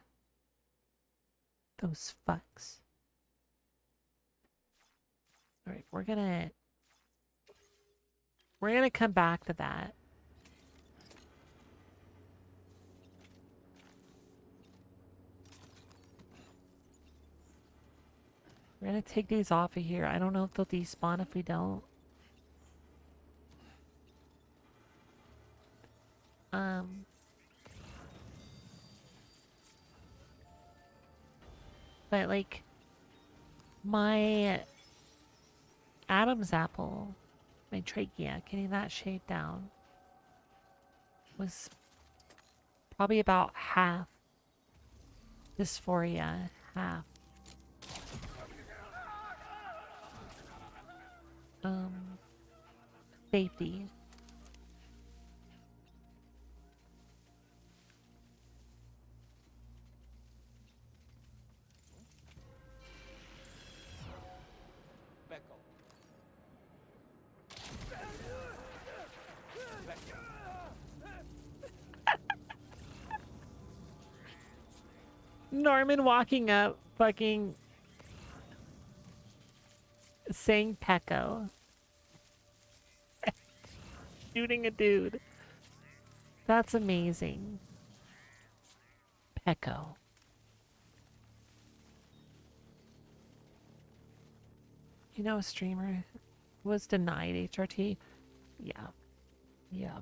Those fucks. All right, we're gonna come back to that. We're gonna take these off of here. I don't know if they'll despawn if we don't. Um, but like my Adam's apple, my trachea, getting that shaved down was probably about half dysphoria, half safety. Becco. Norman walking up, fucking saying Pecco. Shooting a dude. That's amazing. Pecco. You know a streamer was denied HRT? Yeah. Yeah.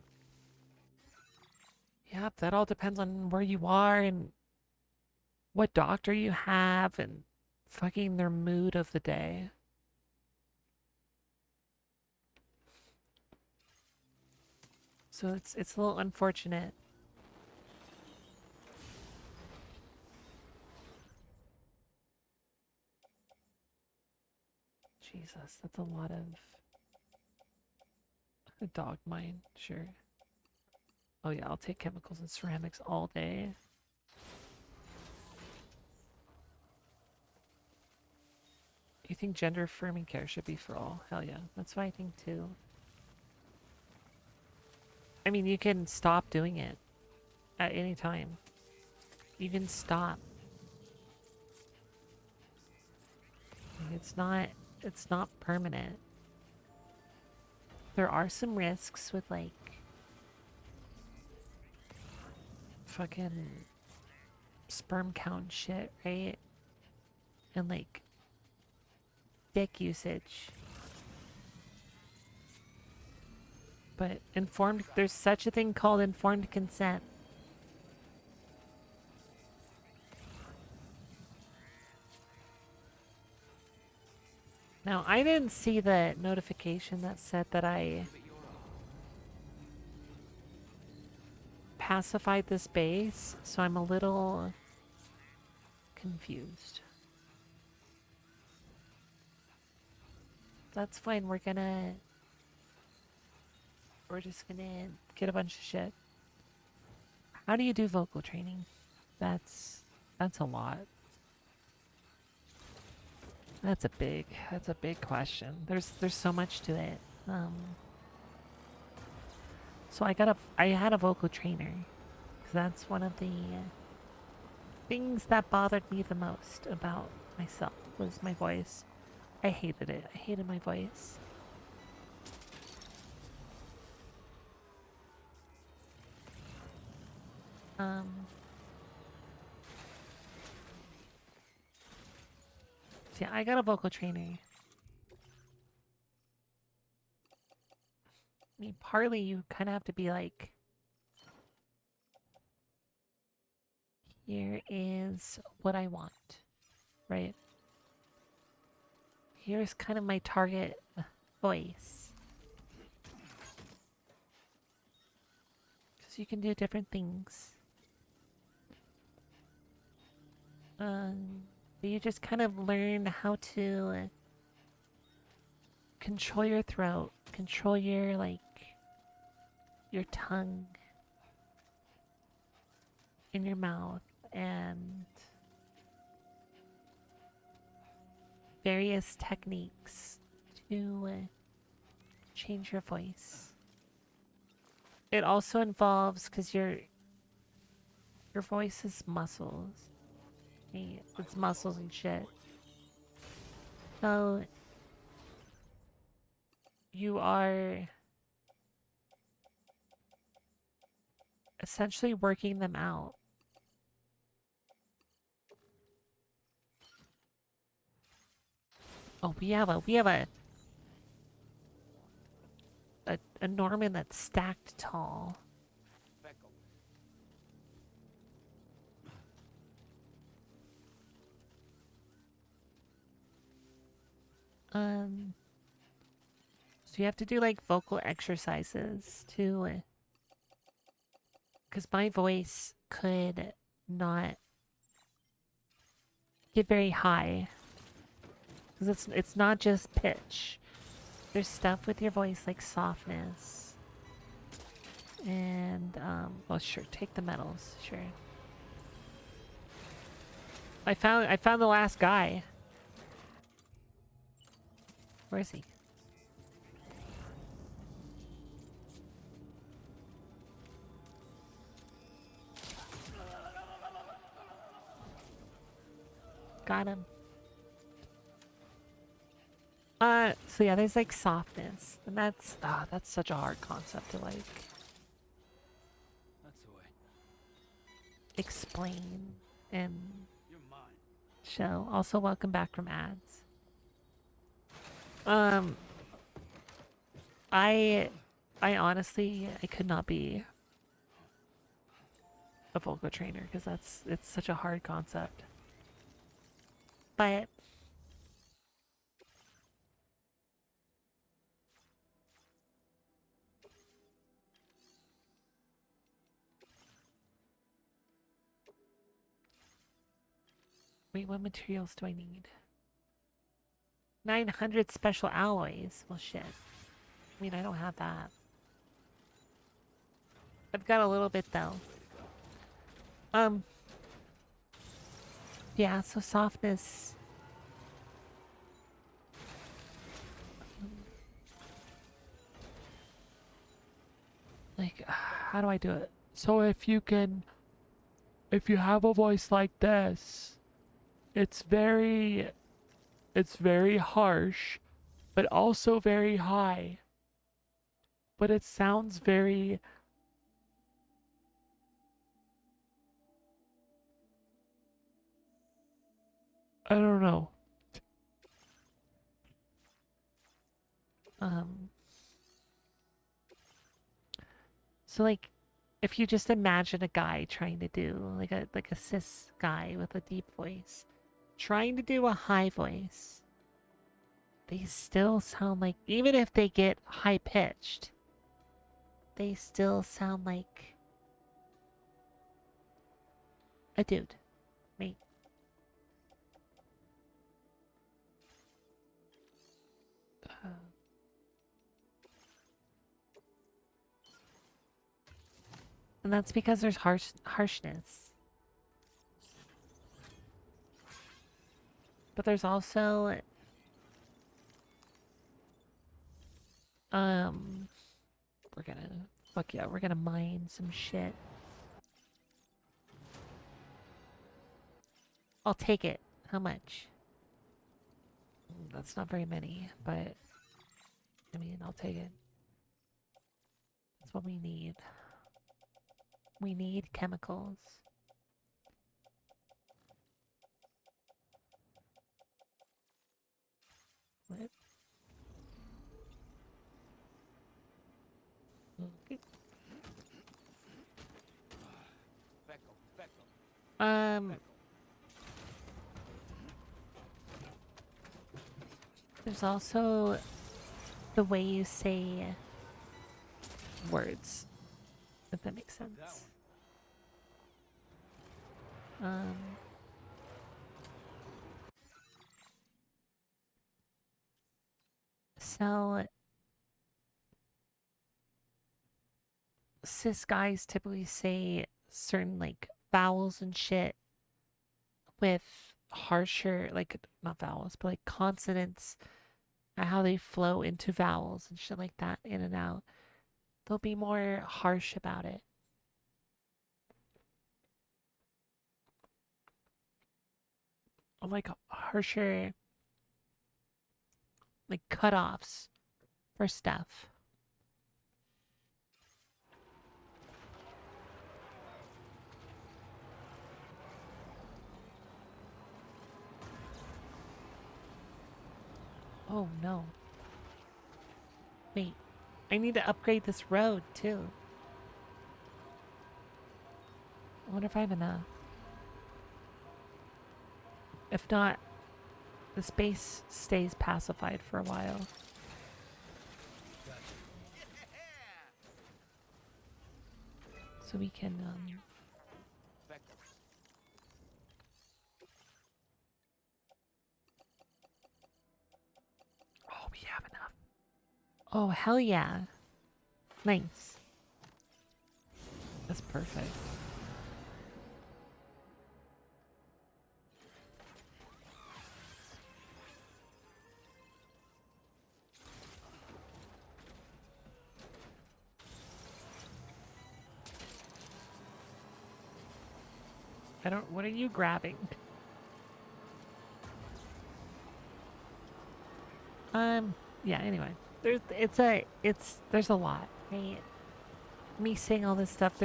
Yep, that all depends on where you are and what doctor you have and fucking their mood of the day. So it's a little unfortunate. Jesus, that's a lot of a dog mine, sure. Oh yeah, I'll take chemicals and ceramics all day. You think gender affirming care should be for all? Hell yeah, that's what I think too. I mean, you can stop doing it at any time. You can stop. Like, it's not permanent. There are some risks with like fucking sperm count shit, right? And like dick usage. But there's such a thing called informed consent. Now, I didn't see the notification that said that I pacified this base, so I'm a little confused. That's fine, we're just gonna get a bunch of shit. How do you do vocal training? That's a lot. That's a big question. There's so much to it. So I had a vocal trainer, because that's one of the things that bothered me the most about myself was my voice. I hated it. I hated my voice. So yeah, I got a vocal trainer. I mean, partly you kind of have to be like, here is what I want, right? Here's kind of my target voice. Because you can do different things. But you just kind of learn how to control your throat, control your like your tongue in your mouth, and various techniques to change your voice. It also involves because your voice is muscles. Hey, it's muscles and shit. So you are essentially working them out. Oh, we have a Norman that's stacked tall. Beckle. So you have to do like vocal exercises to, because my voice could not get very high. Because it's not just pitch. There's stuff with your voice like softness. And well, sure, take the medals, sure. I found the last guy. Where is he? Got him. So yeah, there's like softness, and that's such a hard concept to like That's the way. explain and You're mine. show. Also, welcome back from ads. Um, I honestly I could not be a vocal trainer because it's such a hard concept. But wait, what materials do I need? 900 special alloys. Well, shit. I mean, I don't have that. I've got a little bit though. Yeah, so softness. Like, how do I do it? So if you have a voice like this, it's very harsh, but also very high. But it sounds very, I don't know. Um, so like, if you just imagine a guy trying to do like a cis guy with a deep voice, trying to do a high voice, they still sound like, even if they get high pitched, they still sound like a dude. Me. And that's because there's harshness. But there's also we're gonna fuck yeah, we're gonna mine some shit. I'll take it. How much? That's not very many, but I mean, I'll take it. That's what we need. We need chemicals. What? Okay. Beckle. Beckle. Um, Beckle. there's also the way you say words, if that makes That sense. Um, So cis guys typically say certain like vowels and shit with harsher, like not vowels, but like consonants, how they flow into vowels and shit like that in and out. They'll be more harsh about it. Or like harsher, like cutoffs for stuff. Oh no. Wait, I need to upgrade this road too. I wonder if I have enough. If not, the space stays pacified for a while. So we can, Oh, we have enough. Oh, hell yeah. Nice. That's perfect. I don't, what are you grabbing? Yeah, anyway. There's a lot, right? Me saying all this stuff,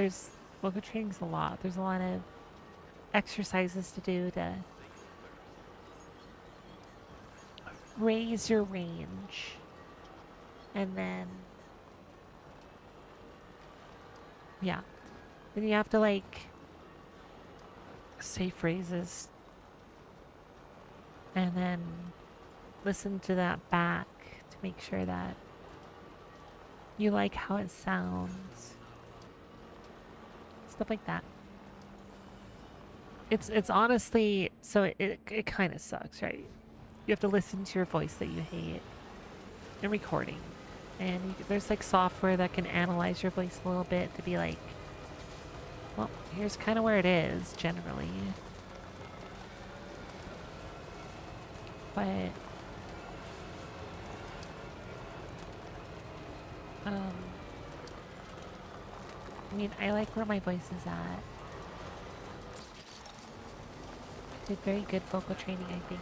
vocal training's a lot. There's a lot of exercises to do to raise your range. And then, yeah. Then you have to, like, say phrases. And then listen to that back to make sure that you like how it sounds. Stuff like that. It's honestly, so it kind of sucks, right? You have to listen to your voice that you hate in recording. And there's like software that can analyze your voice a little bit to be like, well, here's kind of where it is generally. But I mean, I like where my voice is at. I did very good vocal training, I think.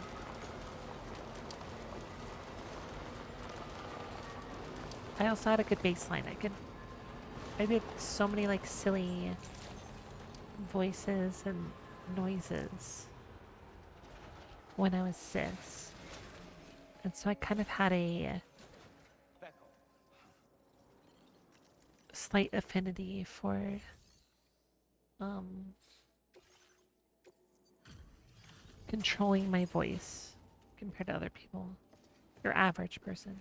I also had a good baseline. I did so many like silly voices and noises when I was cis. And so I kind of had a slight affinity for um controlling my voice compared to other people. Your average person.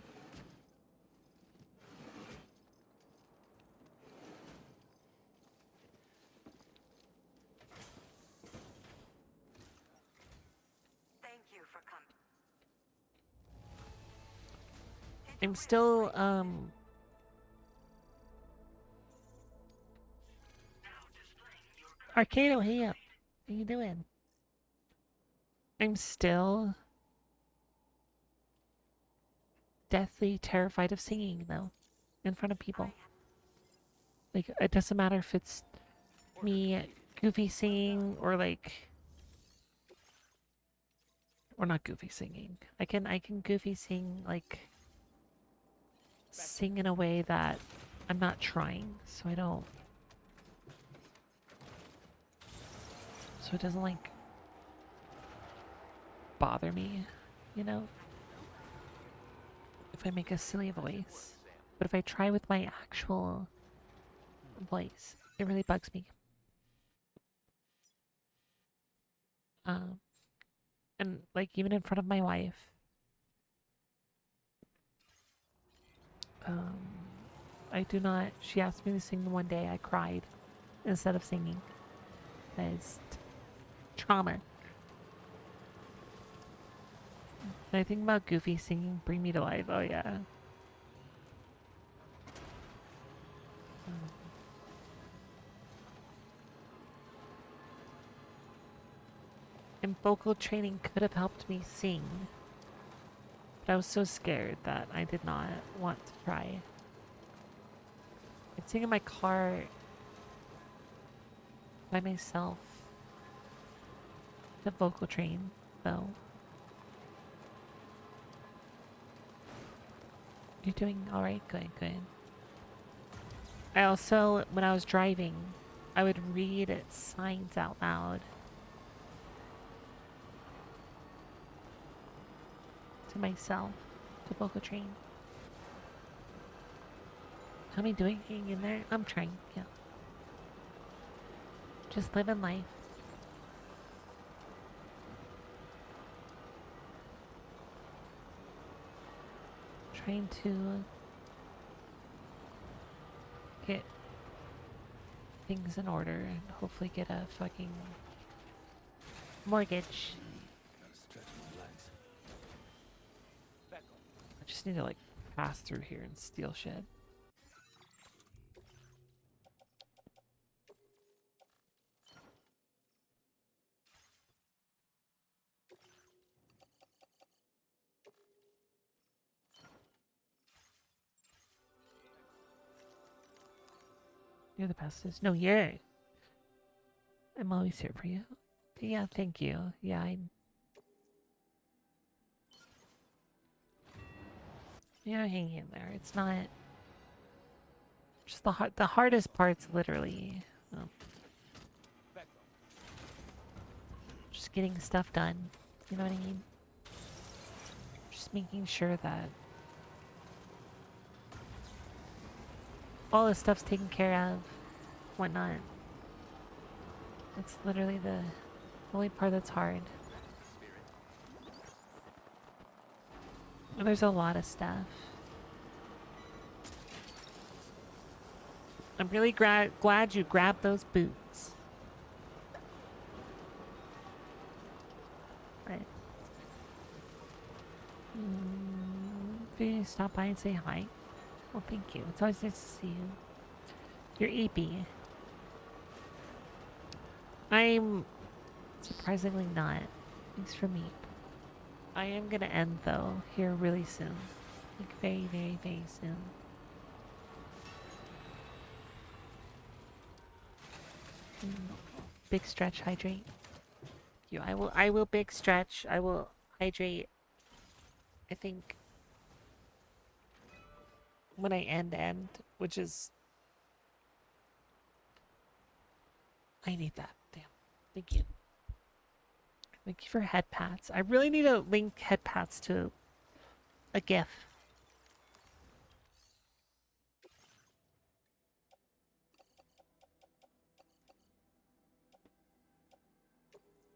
Thank you for coming. I'm still Arcado, hey up. How you doing? I'm still deathly terrified of singing though in front of people. Like it doesn't matter if it's me goofy singing or like or not goofy singing. I can goofy sing like sing in a way that I'm not trying, so I don't so it doesn't like bother me, you know? If I make a silly voice. But if I try with my actual voice, it really bugs me. Um and like even in front of my wife. Um I do not she asked me to sing one day, I cried instead of singing. That is trauma. I think about Goofy singing Bring Me to Life. Oh, yeah. And vocal training could have helped me sing. But I was so scared that I did not want to try. I'd sing in my car by myself. The vocal train, though. You're doing alright? Good, good. I also, when I was driving, I would read signs out loud. To myself. To vocal train. How am I doing hanging in there? I'm trying, yeah. Just living life. Trying to get things in order and hopefully get a fucking mortgage. I just need to like pass through here and steal shit. You're the bestest. No, you're. I'm always here for you. Yeah, thank you. Yeah, I'm. Yeah, hang in there. It's not. Just the hardest part's literally. Just getting stuff done. You know what I mean? Just making sure that all this stuff's taken care of, whatnot. It's literally the only part that's hard. And there's a lot of stuff. I'm really glad you grabbed those boots. Right. If you stop by and say hi. Well, thank you. It's always nice to see you. You're eepy. I'm surprisingly not. Thanks for me. I am gonna end though here really soon. Like very, very, very soon. Big stretch, hydrate. I will big stretch. I will hydrate. I think when I end, which is I need that. Damn. Thank you. Thank you for head pats. I really need to link head pats to a GIF.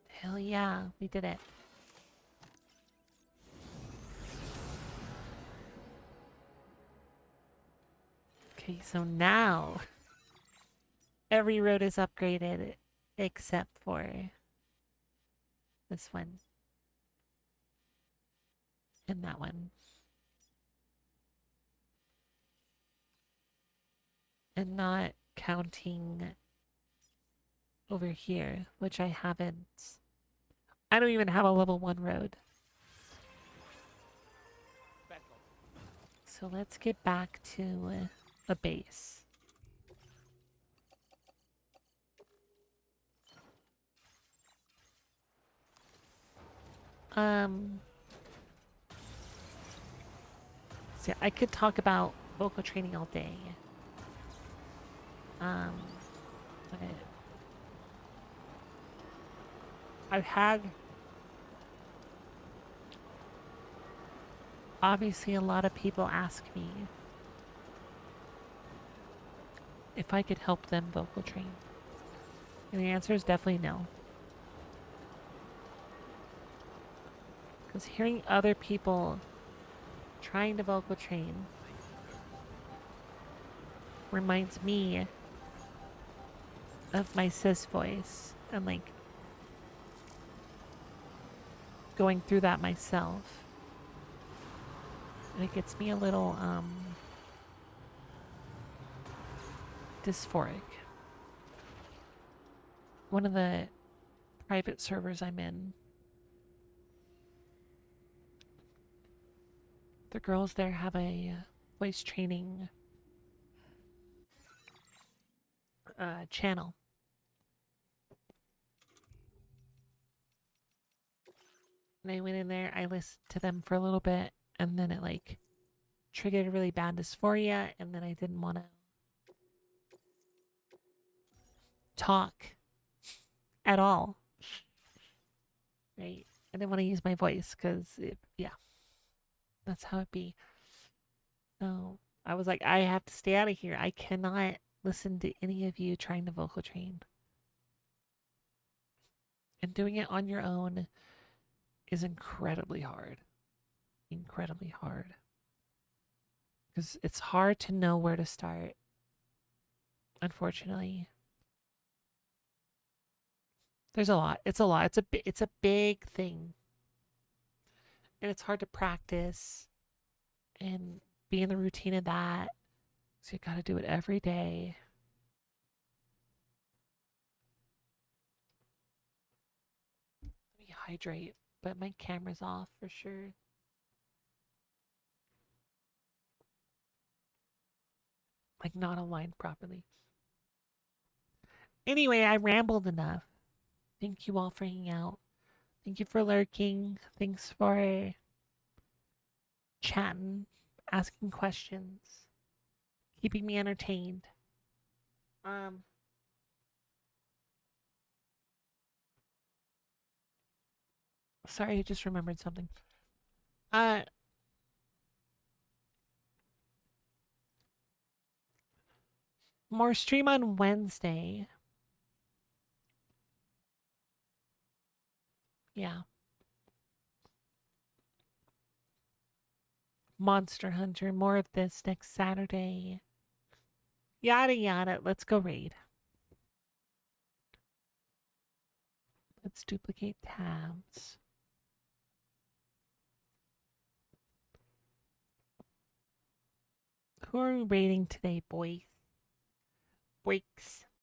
Hell yeah, we did it. Okay, so now every road is upgraded except for this one and that one. And not counting over here, which I haven't. I don't even have a level 1 road. So let's get back to a base. See, I could talk about vocal training all day. But I've had obviously a lot of people ask me if I could help them vocal train. And the answer is definitely no. Because hearing other people trying to vocal train reminds me of my cis voice and like going through that myself. And it gets me a little dysphoric. One of the private servers I'm in, the girls there have a voice training channel. And I went in there, I listened to them for a little bit, and then it like triggered really bad dysphoria, and then I didn't want to talk at all. Right? I didn't want to use my voice because, yeah, that's how it be. So I was like, I have to stay out of here. I cannot listen to any of you trying to vocal train. And doing it on your own is incredibly hard. Incredibly hard. Because it's hard to know where to start, unfortunately. There's a lot. It's a lot. It's a big thing. And it's hard to practice and be in the routine of that. So you got to do it every day. Let me hydrate, but my camera's off for sure. Like not aligned properly. Anyway, I rambled enough. Thank you all for hanging out. Thank you for lurking. Thanks for chatting, asking questions, keeping me entertained. Um, sorry, I just remembered something. Uh, more stream on Wednesday. Yeah. Monster Hunter, more of this next Saturday. Yada yada. Let's go raid. Let's duplicate tabs. Who are we raiding today, boys? Breaks.